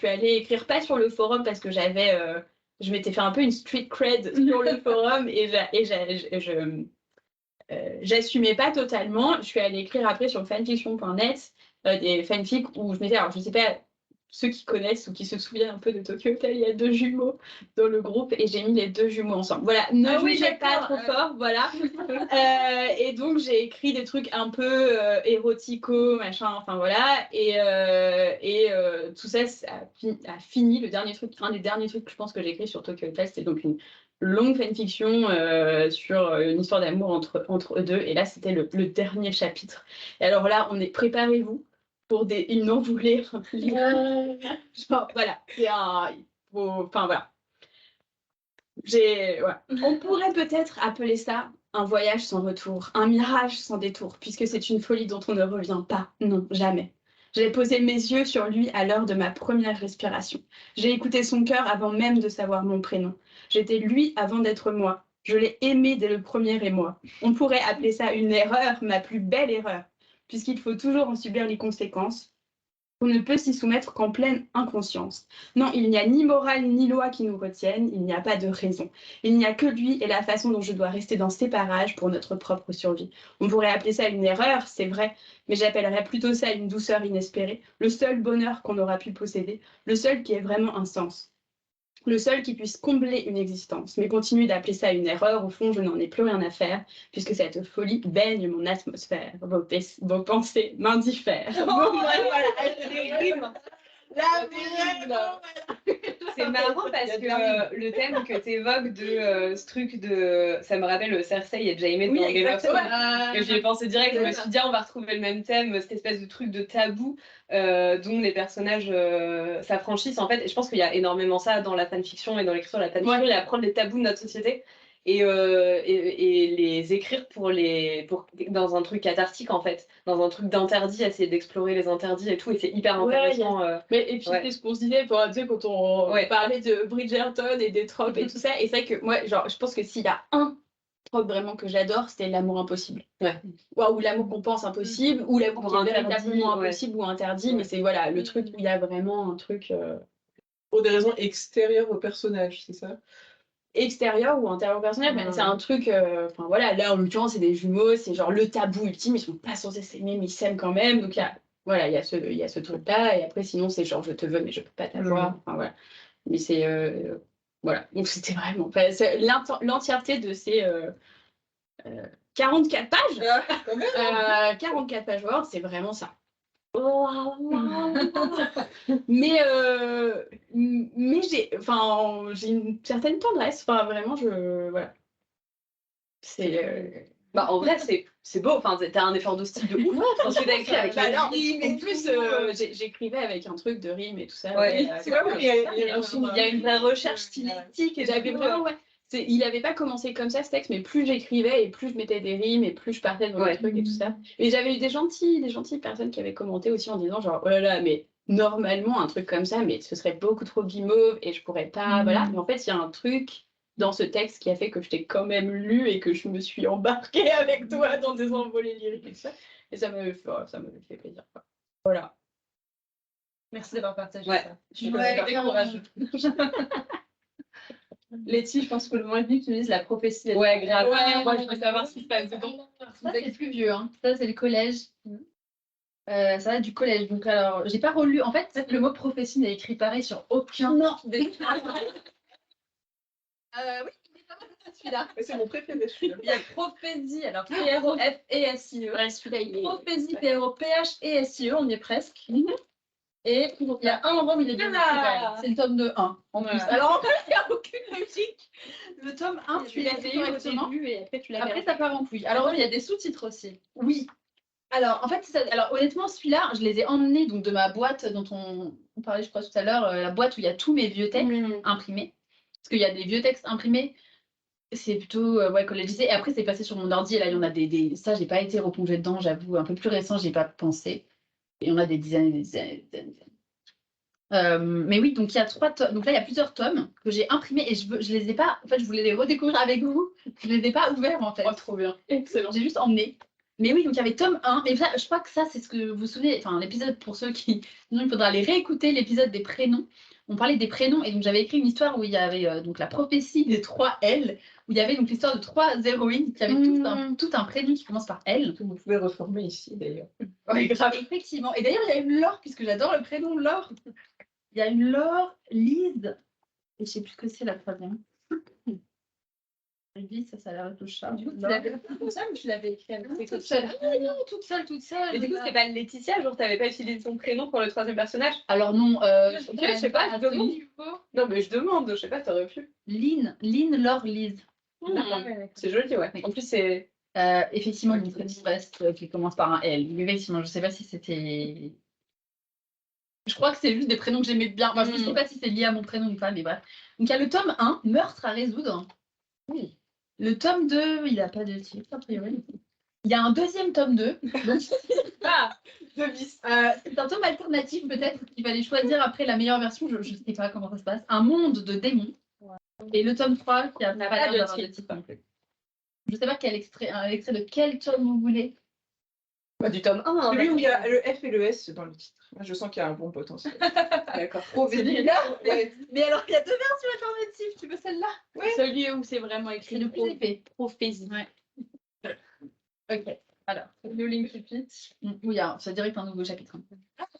allée écrire pas sur le forum parce que je m'étais fait un peu une street cred sur le forum et j'assumais pas totalement. Je suis allée écrire après sur fanfiction.net des fanfics où je m'étais, alors je sais pas, ceux qui connaissent ou qui se souviennent un peu de Tokyo Hotel, il y a 2 jumeaux dans le groupe et j'ai mis les 2 jumeaux ensemble. Voilà, ne jugez pas trop fort, voilà. Et donc j'ai écrit des trucs un peu érotico, machin, enfin voilà. Et tout ça, a fini. Un des derniers trucs que je pense que j'ai écrit sur Tokyo Hotel, c'était donc une longue fanfiction sur une histoire d'amour entre eux deux. Et là, c'était le dernier chapitre. Et alors là, préparez-vous pour ils n'en voulaient. Genre, voilà, enfin voilà. On pourrait peut-être appeler ça un voyage sans retour, un mirage sans détour, puisque c'est une folie dont on ne revient pas. Non, jamais. J'ai posé mes yeux sur lui à l'heure de ma première respiration. J'ai écouté son cœur avant même de savoir mon prénom. J'étais lui avant d'être moi. Je l'ai aimé dès le premier émoi. On pourrait appeler ça une erreur, ma plus belle erreur, puisqu'il faut toujours en subir les conséquences. On ne peut s'y soumettre qu'en pleine inconscience. Non, il n'y a ni morale ni loi qui nous retiennent, il n'y a pas de raison. Il n'y a que lui et la façon dont je dois rester dans ces parages pour notre propre survie. On pourrait appeler ça une erreur, c'est vrai, mais j'appellerais plutôt ça une douceur inespérée, le seul bonheur qu'on aura pu posséder, le seul qui ait vraiment un sens. Le seul qui puisse combler une existence. Mais continuer d'appeler ça une erreur, au fond, je n'en ai plus rien à faire, puisque cette folie baigne mon atmosphère. Vos pensées m'indiffèrent. C'est marrant parce que le thème que tu évoques de ce truc de. Ça me rappelle Cersei et Jaime dans Game of Thrones. Et j'y ai pensé direct, je me suis dit, on va retrouver le même thème, cette espèce de truc de tabou dont les personnages s'affranchissent. En fait, et je pense qu'il y a énormément ça dans la fanfiction et dans l'écriture de la fanfiction, il y a prendre les tabous de notre société et les écrire dans un truc cathartique en fait, dans un truc d'interdit, essayer d'explorer les interdits et tout, et c'est hyper intéressant. Et puis c'est ce qu'on se disait tu sais, quand on parlait de Bridgerton et des tropes et tout ça, et c'est vrai que moi, genre, je pense que s'il y a un trope vraiment que j'adore, c'était l'amour impossible. Ou l'amour qu'on pense impossible, ou l'amour qui est véritablement impossible ou interdit, mais c'est voilà, le truc où il y a vraiment un truc... Pour des raisons extérieures au personnage, c'est ça? Extérieur ou intérieur personnel, mais c'est un truc, enfin voilà, là en l'occurrence c'est des jumeaux, c'est genre le tabou ultime, ils sont pas censés s'aimer mais ils s'aiment quand même, donc voilà, il y a ce truc là, et après sinon c'est genre je te veux mais je peux pas t'avoir, enfin voilà, mais c'est voilà, donc c'était vraiment l'entièreté de ces 44 pages 44 pages Word, c'est vraiment ça. mais j'ai une certaine tendresse, enfin vraiment voilà, c'est en vrai c'est beau, enfin t'as un effort de style de ouf parce que t'as écrit avec la rime et plus j'écrivais avec un truc de rime et tout ça, c'est pas il y a une vraie recherche stylistique et j'avais vraiment il n'avait pas commencé comme ça ce texte, mais plus j'écrivais et plus je mettais des rimes et plus je partais dans le truc et tout ça. Et j'avais eu des gentilles personnes qui avaient commenté aussi en disant genre oh là là, mais normalement un truc comme ça, mais ce serait beaucoup trop guimauve et je pourrais pas, voilà. Mais en fait il y a un truc dans ce texte qui a fait que je t'ai quand même lu et que je me suis embarquée avec toi dans des envolées lyriques et tout ça. Et ça m'avait fait plaisir, quoi. Voilà. Merci d'avoir partagé ça. Je suis très courageuse. Letty, je pense que le moins vite, tu dises la prophétie. Ouais, grave. Moi, je veux savoir ce qui se passe dedans. Ça, c'est plus vieux. Hein. Ça, c'est le collège. Ça va du collège. Donc, alors, j'ai pas relu. En fait, le mot prophétie n'est écrit pareil sur aucun. Non. Oui, il est pas mal celui-là. C'est mon préféré celui-là. Il y a prophétie, alors P-R-O-F-E-S-I-E. Celui-là, il est... Prophétie, P-R-O-P-H-E-S-I-E, on y est presque. Et il y a un endroit où il est bien écrit. C'est le tome de 1 en plus. Alors en fait, il n'y a aucune logique. Le tome 1, tu l'as fait correctement. Et après, tu l'as Après, ça part en couille. Alors, il y a des sous-titres aussi. Oui. Alors, en fait, alors honnêtement, celui-là, je les ai emmenés donc, de ma boîte dont on parlait, je crois, tout à l'heure, la boîte où il y a tous mes vieux textes imprimés. Parce qu'il y a des vieux textes imprimés, c'est plutôt collège-lycée. Et après, c'est passé sur mon ordi. Et là, il y en a des... Ça, j'ai pas été replongée dedans, j'avoue. Un peu plus récent, j'ai pas pensé. Et on a des dizaines et des dizaines et des dizaines. Mais oui, donc il y a 3 tomes. Donc là, il y a plusieurs tomes que j'ai imprimés et je les ai pas. En fait, je voulais les redécouvrir avec vous. Je les ai pas ouverts en fait. Oh, trop bien. Excellent. J'ai juste emmené. Mais oui, donc il y avait tome 1. Et ça, je crois que ça, c'est ce que vous vous souvenez. Enfin, l'épisode pour ceux qui. Sinon, il faudra aller réécouter l'épisode des prénoms. On parlait des prénoms et donc j'avais écrit une histoire où il y avait donc la prophétie des 3 L, où il y avait donc l'histoire de 3 héroïnes qui avaient tout un prénom qui commence par L. Vous pouvez reformer ici d'ailleurs. Ouais, grave. Effectivement. Et d'ailleurs, il y a une Laure, puisque j'adore le prénom Laure. Il y a une Laure, Lise, et je sais plus ce que c'est la troisième. Lise, ça a l'air de chat. Du coup, tu l'avais toute seule ou tu l'avais écrit avec tes Toute seule. Ah, non, toute seule. Et du coup, c'était pas Laetitia, genre t'avais pas utilisé son prénom pour le 3e personnage? Alors non, je sais pas, je demande. Non, mais je demande, je sais pas, t'aurais pu. Lynn, Laure, Lise. C'est joli, ouais. Oui. En plus, c'est. Effectivement, une petite reste qui commence par un L. Effectivement, je sais pas si c'était. Je crois que c'est juste des prénoms que j'aimais bien. Enfin, je ne sais pas si c'est lié à mon prénom ou pas, mais bref. Donc, il y a le tome 1, Meurtre à résoudre. Oui. Le tome 2, il n'a pas de titre, a priori. Il y a un deuxième tome 2. Donc, c'est un tome alternatif, peut-être, qu'il fallait choisir après la meilleure version. Je ne sais pas comment ça se passe. Un monde de démons. Ouais. Et le tome 3, qui n'a pas l'air d'avoir de titre non plus. Je ne sais pas quel extrait de quel tome vous voulez. Du tome 1. Celui où il y a le F et le S dans le titre. Moi, je sens qu'il y a un bon potentiel. D'accord. Celui-là, ouais. Mais alors, il y a 2 versions alternatives. Tu veux celle-là? Celui où c'est vraiment écrit C'est le plus épais. prophétie. Ouais. Ok. Alors, New Link Repeat. oui, ça dirait un nouveau chapitre.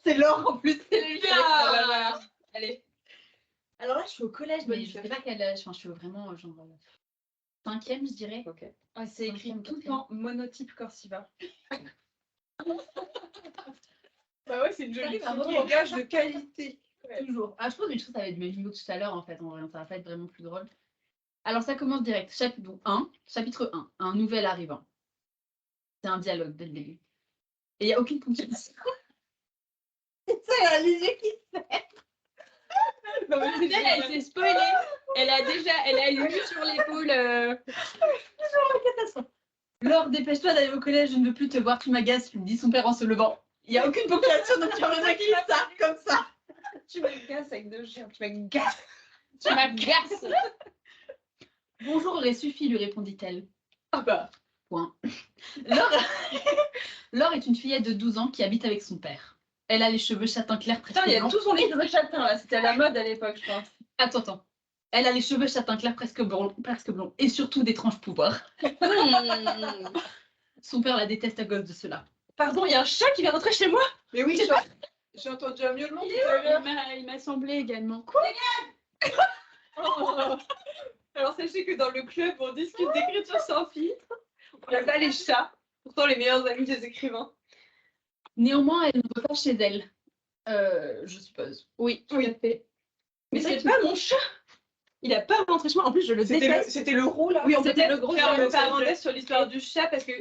C'est l'or en plus. Voilà. Allez. Alors là, je suis au collège, Mais je sais pas quel âge. Enfin, je suis vraiment genre 5e, je dirais. Ok. Ah, c'est écrit tout le temps monotype Corsiva. Bah ouais, c'est une jolie Ça photo, gage de qualité. Toujours. Je pense que ça va être mes vidéos tout à l'heure, en fait. En vrai, ça va pas être vraiment plus drôle. Alors, ça commence direct. Chapitre 1. Un nouvel arrivant. C'est un dialogue dès le début. Et il n'y a aucune ponctuation. C'est la Lily qui elle s'est spoilée. Elle a lu sur l'épaule. Laure, dépêche-toi d'aller au collège, je ne veux plus te voir, tu m'agaces, lui dit son père en se levant. Il n'y a aucune ponctuation, donc tu reviens qui ça, comme ça. Tu m'agaces avec 2 chiens, tu m'agaces. Tu m'agaces. Bonjour aurait suffi, lui répondit-elle. Ah bah. Point. Laure est une fillette de 12 ans qui habite avec son père. Elle a les cheveux châtain clair presque Putain, il y a blancs. tout son livre de châtain là, c'était à la mode à l'époque, je pense. Attends. Elle a les cheveux châtain clair presque blonds, et surtout d'étranges pouvoirs. Son père la déteste à cause de cela. Pardon, il y a un chat qui vient rentrer chez moi. Mais oui, j'ai entendu un miaulement. Il m'a semblé également. Alors sachez que dans le club, on discute d'écriture sans filtre. On n'a pas les chats, pourtant les meilleurs amis des écrivains. Néanmoins, elle ne veut pas chez elle. Je suppose. Oui, Tout à fait. mais c'est pas mon chat. Il a pas rentré chez moi. En plus, je le déteste. C'était le roux là. Oui, on peut C'était le gros faire chat. une parenthèse sur l'histoire du chat parce que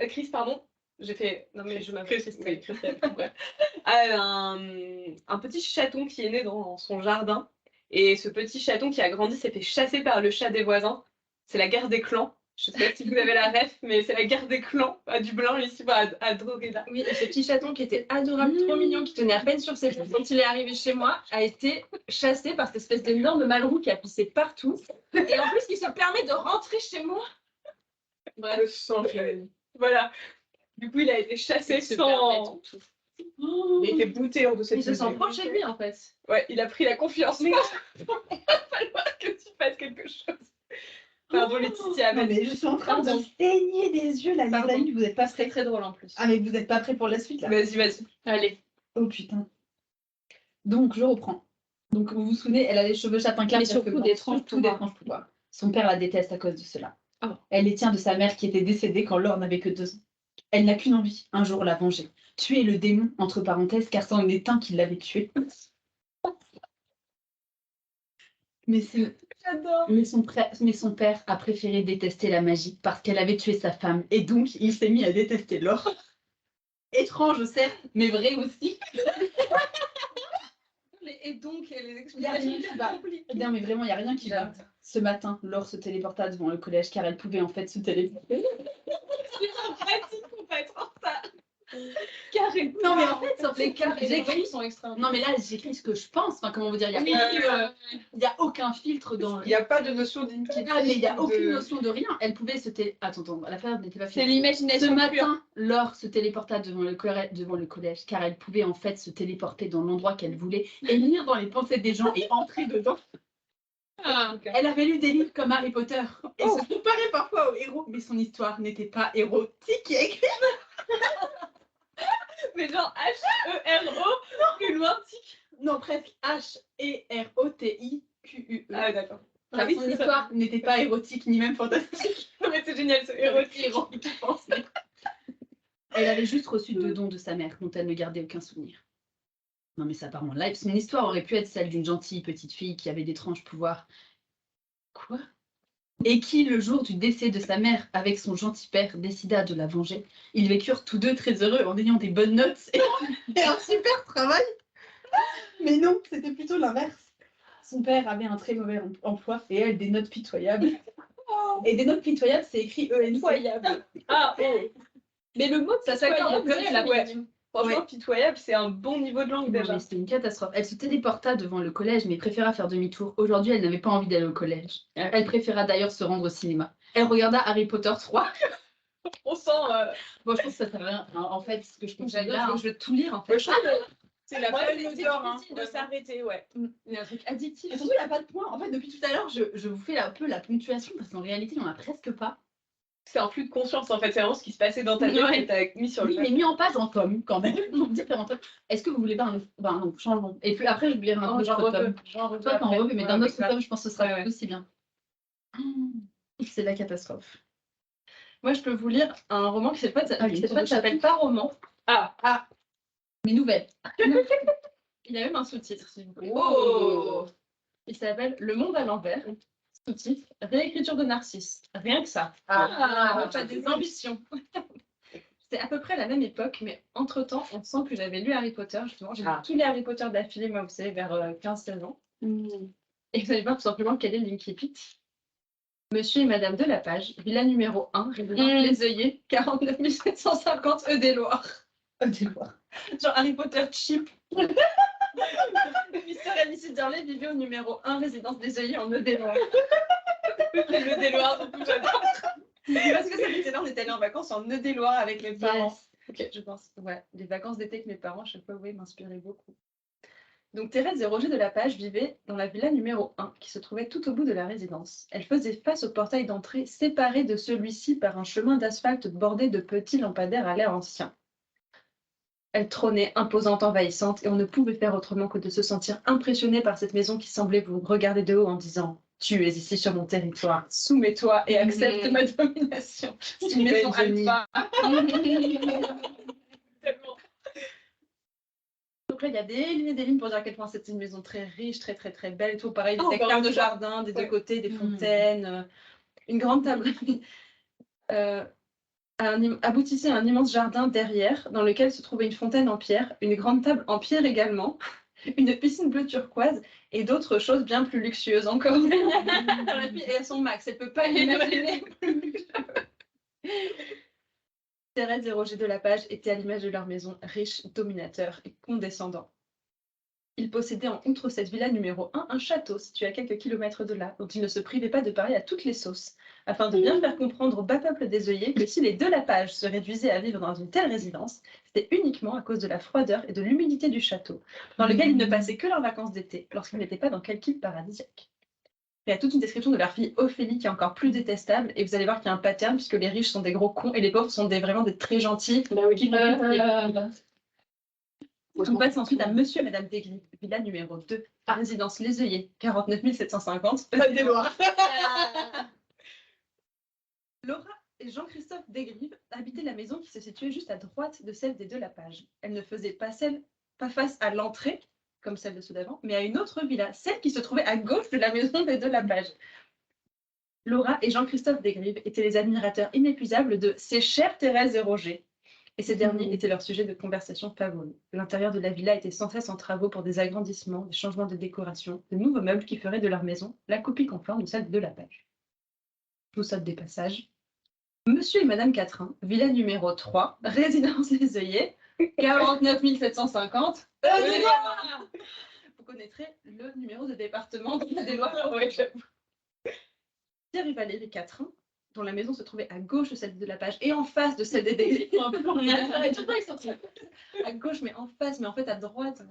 Chris, pardon. J'ai fait. Non mais je m'appelle Christelle. Ouais. A un petit chaton qui est né dans son jardin. Et ce petit chaton qui a grandi s'est fait chasser par le chat des voisins. C'est la guerre des clans. Je sais pas si vous avez la ref, mais c'est la guerre des clans à Dublin, ici, à Drogheda. Oui, et ce petit chaton qui était adorable, trop mignon, qui tenait à peine sur ses pattes quand il est arrivé chez moi, a été chassé par cette espèce d'énorme malroux qui a pissé partout. Et en plus, qui se permet de rentrer chez moi. Bref, le sang, Voilà. Du coup, il a été chassé sans. il était bouté hors de cette Il se sent maison. proche chez lui en fait. Ouais, il a pris la confiance. Il va falloir que tu fasses quelque chose. Pardon, Laetitia. Non, mais je suis en train de saigner des yeux là, les Pardon. amis, vous n'êtes pas C'est prêts. très drôle en plus. Ah, mais vous n'êtes pas prêts pour la suite là. Vas-y. Allez. Oh putain. Donc, je reprends. Donc, vous vous souvenez, elle a les cheveux châtain clair. Mais presque surtout blancs. d'étranges Surtout pouvoirs. d'étranges pouvoirs. Son père la déteste à cause de cela. Oh. Elle les tient de sa mère qui était décédée quand Laure n'avait que 2 ans. Elle n'a qu'une envie, un jour la venger. Tuer le démon, entre parenthèses, car c'en est un qui l'avait tué. Mais son père a préféré détester la magie parce qu'elle avait tué sa femme et donc il s'est mis à détester Laure. Étrange, certes, mais vrai aussi. Et donc, les Il y a rien qui va. Non, mais vraiment, il n'y a rien qui va. Ce matin, Laure se téléporta devant le collège car elle pouvait en fait se téléporter. Pratique pour pas être en retard. Carré. Non, mais en fait, les cartes et les j'écris. sont extrêmes. Non, mais là, j'écris ce que je pense. Enfin, comment vous dire, il n'y a aucun filtre dans. Il n'y a pas de notion d'intimité. Ah, mais il n'y a aucune notion de rien. Elle pouvait se Attends, l'affaire n'était pas C'est finie. l'imagination Ce pure. matin, Laure se téléporta devant le collège car elle pouvait en fait se téléporter dans l'endroit qu'elle voulait et lire dans les pensées des gens et entrer dedans. Elle avait lu des livres comme Harry Potter et se comparait parfois aux héros, mais son histoire n'était pas érotique et écrite. Mais genre H-E-R-O, plus loin, tic. Non, presque H-E-R-O-T-I-Q-U-E. Ah, d'accord. Enfin, oui, son c'est ça. histoire n'était pas érotique ni même fantastique. Non, mais c'est génial, c'est érotique. Érotique, je pense. Elle avait juste reçu 2 dons de sa mère dont elle ne gardait aucun souvenir. Non mais ça part en live. Son histoire aurait pu être celle d'une gentille petite fille qui avait d'étranges pouvoirs. Quoi? Et qui, le jour du décès de sa mère, avec son gentil père, décida de la venger. Ils vécurent tous deux très heureux en ayant des bonnes notes et un super travail. Mais non, c'était plutôt l'inverse. Son père avait un très mauvais emploi et elle des notes pitoyables. Et des notes pitoyables, c'est écrit EN. Pitoyable. Ah, oh. Mais le mot Ça s'accorde pitoyable, bien, la ouais. pitoyable. Franchement, Ouais. pitoyable, c'est un bon niveau de langue Non, déjà. mais c'était une catastrophe. Elle se téléporta devant le collège, mais préféra faire demi-tour. Aujourd'hui, elle n'avait pas envie d'aller au collège. Elle préféra d'ailleurs se rendre au cinéma. Elle regarda Harry Potter 3. On sent. Bon, je pense que ça sert à rien. En fait, ce que je comprends J'adore, là, je veux tout lire en fait. Ouais, je trouve que c'est la Ouais, palme c'est d'or difficile de s'arrêter, ouais. il y a un truc addictif. Et surtout, il n'y a pas de point. En fait, depuis tout à l'heure, Je vous fais un peu la ponctuation parce qu'en réalité, il n'y en a presque pas. C'est un flux de conscience en fait, c'est vraiment ce qui se passait dans ta tête Ouais. que t'as mis sur le Oui, mais mis en page en tome quand même. Donc, différents tomes. Est-ce que vous voulez pas un autre non, changement. Et puis après, je lirai un j'en autre tome. revois. J'en revois Toi, t'en après. revois, mais Ouais, d'un ouais, autre grave. tome, je pense que ce sera Ouais. tout aussi bien. C'est la catastrophe. Moi, je peux vous lire un roman qui cette fois Ah oui, s'appelle pas roman. Mes nouvelles. Il a même un sous-titre, s'il vous plaît. Oh. Il s'appelle Le monde à l'envers. Sous-titre Réécriture de Narcisse. Rien que ça. Pas des ambitions. C'était à peu près la même époque, mais entre-temps, on sent que j'avais lu Harry Potter, justement. J'ai lu tous les Harry Potter d'affilée, moi, vous savez, vers 15-16 ans. Et vous allez voir tout simplement quel est l'incipit. Monsieur et Madame Delapage, villa numéro 1, résidence Les Œillets, 49 750 Eudéloir. Eudéloir. Genre Harry Potter cheap. Mister Alice Darley vivait au numéro 1, résidence des Œillets en Eudéloir. Le déloir, donc j'adore. Parce que ça était là, on était allés en vacances en Eudéloir avec mes parents. Yes. Ok, je pense. Ouais, les vacances d'été avec mes parents, chaque fois, oui, m'inspiraient beaucoup. Donc Thérèse et Roger Delapage vivaient dans la villa numéro 1, qui se trouvait tout au bout de la résidence. Elle faisait face au portail d'entrée, séparé de celui-ci par un chemin d'asphalte bordé de petits lampadaires à l'air ancien. Elle trônait, imposante, envahissante, et on ne pouvait faire autrement que de se sentir impressionné par cette maison qui semblait vous regarder de haut en disant « Tu es ici sur mon territoire, soumets-toi et accepte ma domination. » C'est une maison alpha. Tellement. Donc là, il y a des lignes pour dire à quel point c'était une maison très riche, très très très belle et tout. Pareil, des Oh, hectares bah, de oui. jardin, des deux Ouais. côtés, des fontaines, une grande table. Aboutissait à un immense jardin derrière, dans lequel se trouvait une fontaine en pierre, une grande table en pierre également, une piscine bleue turquoise et d'autres choses bien plus luxueuses encore. La fille est à son max, elle peut pas imaginer plus luxueux. Thérèse et Roger Delapage étaient à l'image de leur maison, riches, dominateurs et condescendants. Ils possédaient en outre cette villa numéro 1 un château situé à quelques kilomètres de là, dont ils ne se privaient pas de parler à toutes les sauces, afin de bien faire comprendre au bas peuple des œillets que si les Delapage se réduisaient à vivre dans une telle résidence, c'était uniquement à cause de la froideur et de l'humidité du château, dans lequel ils ne passaient que leurs vacances d'été, lorsqu'ils n'étaient pas dans quelque île paradisiaque. Il y a toute une description de leur fille Ophélie qui est encore plus détestable, et vous allez voir qu'il y a un pattern, puisque les riches sont des gros cons et les pauvres sont vraiment des très gentils. Qui On passe ensuite à Monsieur et Madame Degris, villa numéro 2, résidence Les Œillets, 49 750. Laura et Jean-Christophe Desgrives habitaient la maison qui se situait juste à droite de celle des Delapage. Elle ne faisait pas face à l'entrée, comme celle de ceux d'avant, mais à une autre villa, celle qui se trouvait à gauche de la maison des Delapage. Laura et Jean-Christophe Desgrives étaient les admirateurs inépuisables de ces chères Thérèse et Roger. Et ces derniers étaient leur sujet de conversation favori. L'intérieur de la villa était sans cesse en travaux pour des agrandissements, des changements de décoration, de nouveaux meubles qui feraient de leur maison la copie conforme de celle de Delapage. Je vous saute des passages. Monsieur et Madame Catrin, villa numéro 3, résidence des Œillets, 49 750. Vous connaîtrez le numéro de département des Lois. Pierre et Valérie Catrin, dont la maison se trouvait à gauche de celle de Delapage et en face de celle des Degris. À gauche, mais en face, mais en fait à droite.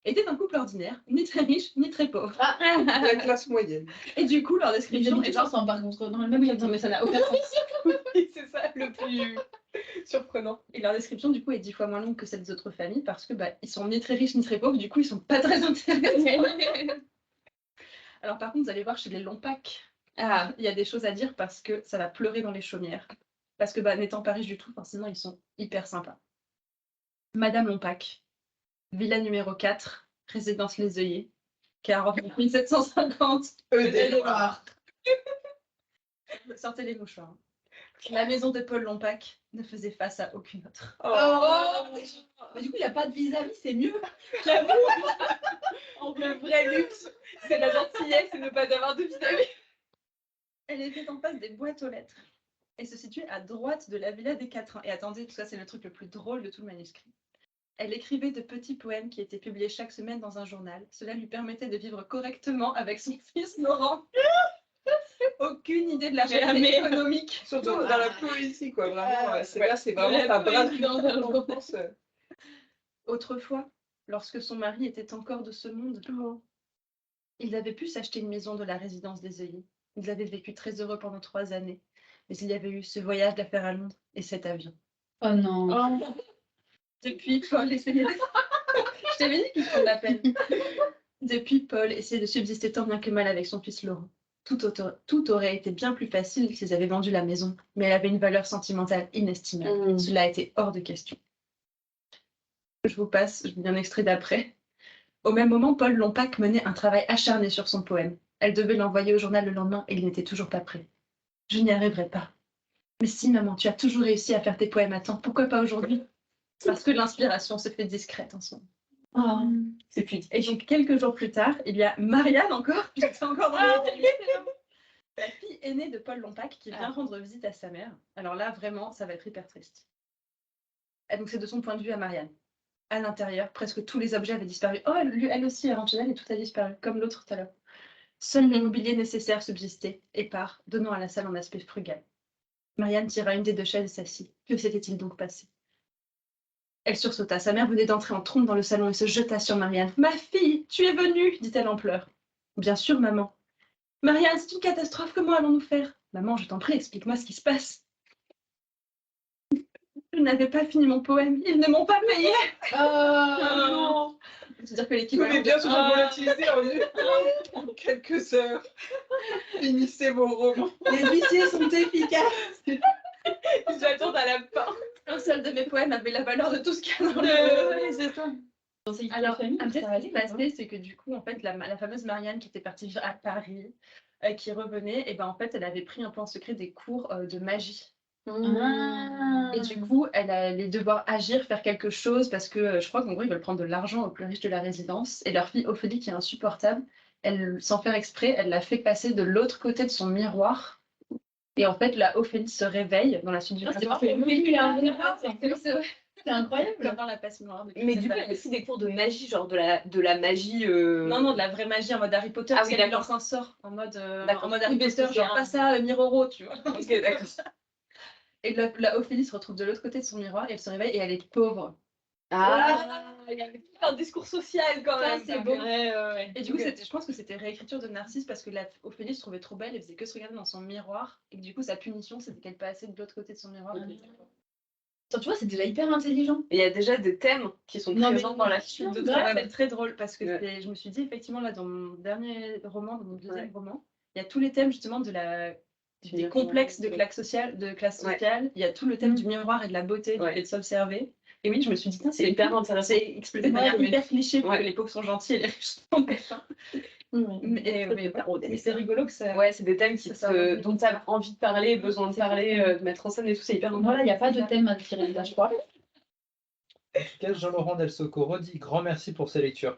Était un couple ordinaire, ni très riche, ni très pauvre. La classe moyenne. Et du coup, leur Les description est habitants sont par contre dans le même non, mais ça n'a aucun sens. Oui, c'est ça le plus surprenant. Et leur description, du coup, est 10 fois moins longue que celle des autres familles parce que ils sont ni très riches ni très pauvres, du coup, ils sont pas très intéressants. Alors, par contre, vous allez voir chez les Lompac, il y a des choses à dire parce que ça va pleurer dans les chaumières. Parce que, n'étant pas riches du tout, forcément, ils sont hyper sympas. Madame Lompac, villa numéro 4, résidence Les Œillets, 49 750. Eudéloir. Sortez les mouchoirs. La maison de Paul Lompac ne faisait face à aucune autre. Mais du coup, il n'y a pas de vis-à-vis, c'est mieux. Le vrai luxe, c'est la gentillesse et ne pas avoir de vis-à-vis. Elle était en face des boîtes aux lettres et se situait à droite de la villa des Quatrains. Et attendez, tout ça, c'est le truc le plus drôle de tout le manuscrit. Elle écrivait de petits poèmes qui étaient publiés chaque semaine dans un journal. Cela lui permettait de vivre correctement avec son fils Laurent. Aucune idée de la réalité économique. Surtout dans la poésie, quoi. Vraiment, c'est vraiment ta braderie d'enfance. Autrefois, lorsque son mari était encore de ce monde, ils avaient pu s'acheter une maison de la résidence des œillets. Ils avaient vécu très heureux pendant 3 années. Mais il y avait eu ce voyage d'affaires à Londres et cet avion. Oh non. Depuis, Paul essayait de... Je t'avais dit qu'il faut de la peine. Depuis, Paul essayait de subsister tant bien que mal avec son fils Laurent. Tout aurait été bien plus facile s'ils avaient vendu la maison, mais elle avait une valeur sentimentale inestimable. Cela était hors de question. Je vous lis un extrait d'après. Au même moment, Paul Lompac menait un travail acharné sur son poème. Elle devait l'envoyer au journal le lendemain et il n'était toujours pas prêt. Je n'y arriverai pas. Mais si, maman, tu as toujours réussi à faire tes poèmes à temps, pourquoi pas aujourd'hui? Parce que l'inspiration se fait discrète en ce moment. C'est pudique. Et donc, quelques jours plus tard, il y a Marianne encore, j'étais encore dans la fille aînée de Paul Lompac qui vient rendre visite à sa mère. Alors là, vraiment, ça va être hyper triste. Et donc, c'est de son point de vue à Marianne. À l'intérieur, presque tous les objets avaient disparu. Oh, elle aussi, Angela, et tout a disparu, comme l'autre tout à l'heure. Seul le mobilier nécessaire subsistait, épars, donnant à la salle un aspect frugal. Marianne tira une des 2 chaises et s'assit. Que s'était-il donc passé? Elle sursauta. Sa mère venait d'entrer en trompe dans le salon et se jeta sur Marianne. « Ma fille, tu es venue !» dit-elle en pleurs. « Bien sûr, maman. »« Marianne, c'est une catastrophe, comment allons-nous faire ?»« Maman, je t'en prie, explique-moi ce qui se passe. » Je n'avais pas fini mon poème. Ils ne m'ont pas payé. Non. C'est-à-dire que Tous l'équivalent... les biens se sont volatilisés en quelques heures. Finissez vos romans. Les huissiers sont efficaces. J'attends à la fin. Un seul de mes poèmes avait la valeur de tout ce qu'il y a dans le... Alors, un petit ce qui s'est passé, c'est que du coup, en fait, la fameuse Marianne qui était partie vivre à Paris, qui revenait, et ben en fait, elle avait pris un peu en secret des cours de magie. Et du coup, elle allait devoir agir, faire quelque chose, parce que je crois qu'en gros, ils veulent prendre de l'argent aux plus riches de la résidence. Et leur fille Ophélie, qui est insupportable, elle, sans faire exprès, elle l'a fait passer de l'autre côté de son miroir. Et en fait, la Ophélie se réveille dans la suite du miroir. C'est incroyable. Dans la passe miroir. Mais du coup, il y a aussi des cours de magie, genre de la magie. Non, de la vraie magie en mode Harry Potter. Ah oui, qu'elle d'accord. lance un sort en mode D'accord. Harry Potter, genre pas ça, Miroro, tu vois. Ok, d'accord. Et la Ophélie se retrouve de l'autre côté de son miroir et elle se réveille et elle est pauvre. Il y a un discours social quand même. c'est beau. Ouais. Et du coup, je pense que c'était réécriture de Narcisse parce que la Ophélie se trouvait trop belle, elle faisait que se regarder dans son miroir et que du coup, sa punition, c'était qu'elle passait de l'autre côté de son miroir. Tu vois, c'est déjà hyper intelligent. Il y a déjà des thèmes qui sont présents dans la suite de C'est très drôle parce que je me suis dit, effectivement, là, dans mon dernier roman, dans mon deuxième roman, il y a tous les thèmes justement des complexes de classe sociale, il y a tout le thème du miroir et de la beauté, du fait de s'observer. Et oui, je me suis dit, c'est hyper intéressant. C'est expliqué de manière hyper cliché, parce que les pauvres sont gentils et les riches sont méchants. Mais c'est rigolo que ça... Ouais, c'est des thèmes dont tu as envie de parler, besoin de parler, de mettre en scène et tout, c'est hyper important. Voilà, il n'y a pas de thème à tirer de là, je crois. En tout cas, Jean-Laurent Del Socco redit grand merci pour ses lectures.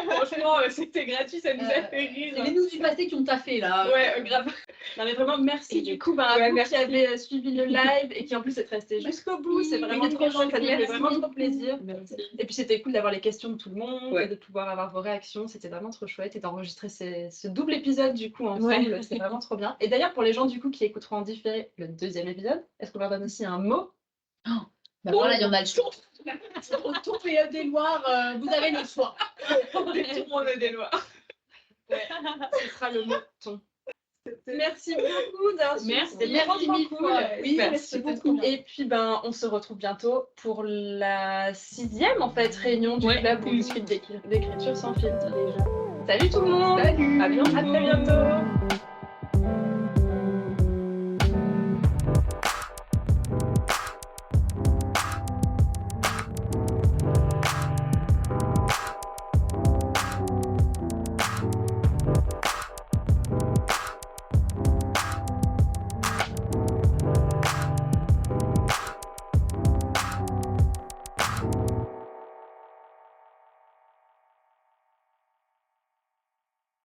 Franchement, c'était gratuit, ça nous a fait rire. C'est les nous du passé qui ont taffé là. Ouais, grave. Non mais vraiment merci du coup à vous qui avez suivi le live et qui en plus êtes resté jusqu'au bout, c'est vraiment trop gentil, ça nous fait vraiment trop plaisir. Et puis c'était cool d'avoir les questions de tout le monde et de pouvoir avoir vos réactions, c'était vraiment trop chouette et d'enregistrer ce double épisode du coup ensemble, c'est vraiment trop bien. Et d'ailleurs pour les gens du coup qui écouteront en différé le deuxième épisode, est-ce qu'on leur donne aussi un mot? Bah voilà, il y en a le choix. Autour des Loirs, vous avez le choix. Tout le monde a des lois. Ce sera le mot ton. Merci beaucoup d'avoir suivi. Merci, C'était vraiment trop cool. Oui, merci beaucoup. Et puis on se retrouve bientôt pour la 6e en fait réunion du club où on discute d'écriture sans filtre déjà. Salut tout le monde. Salut. À très bientôt.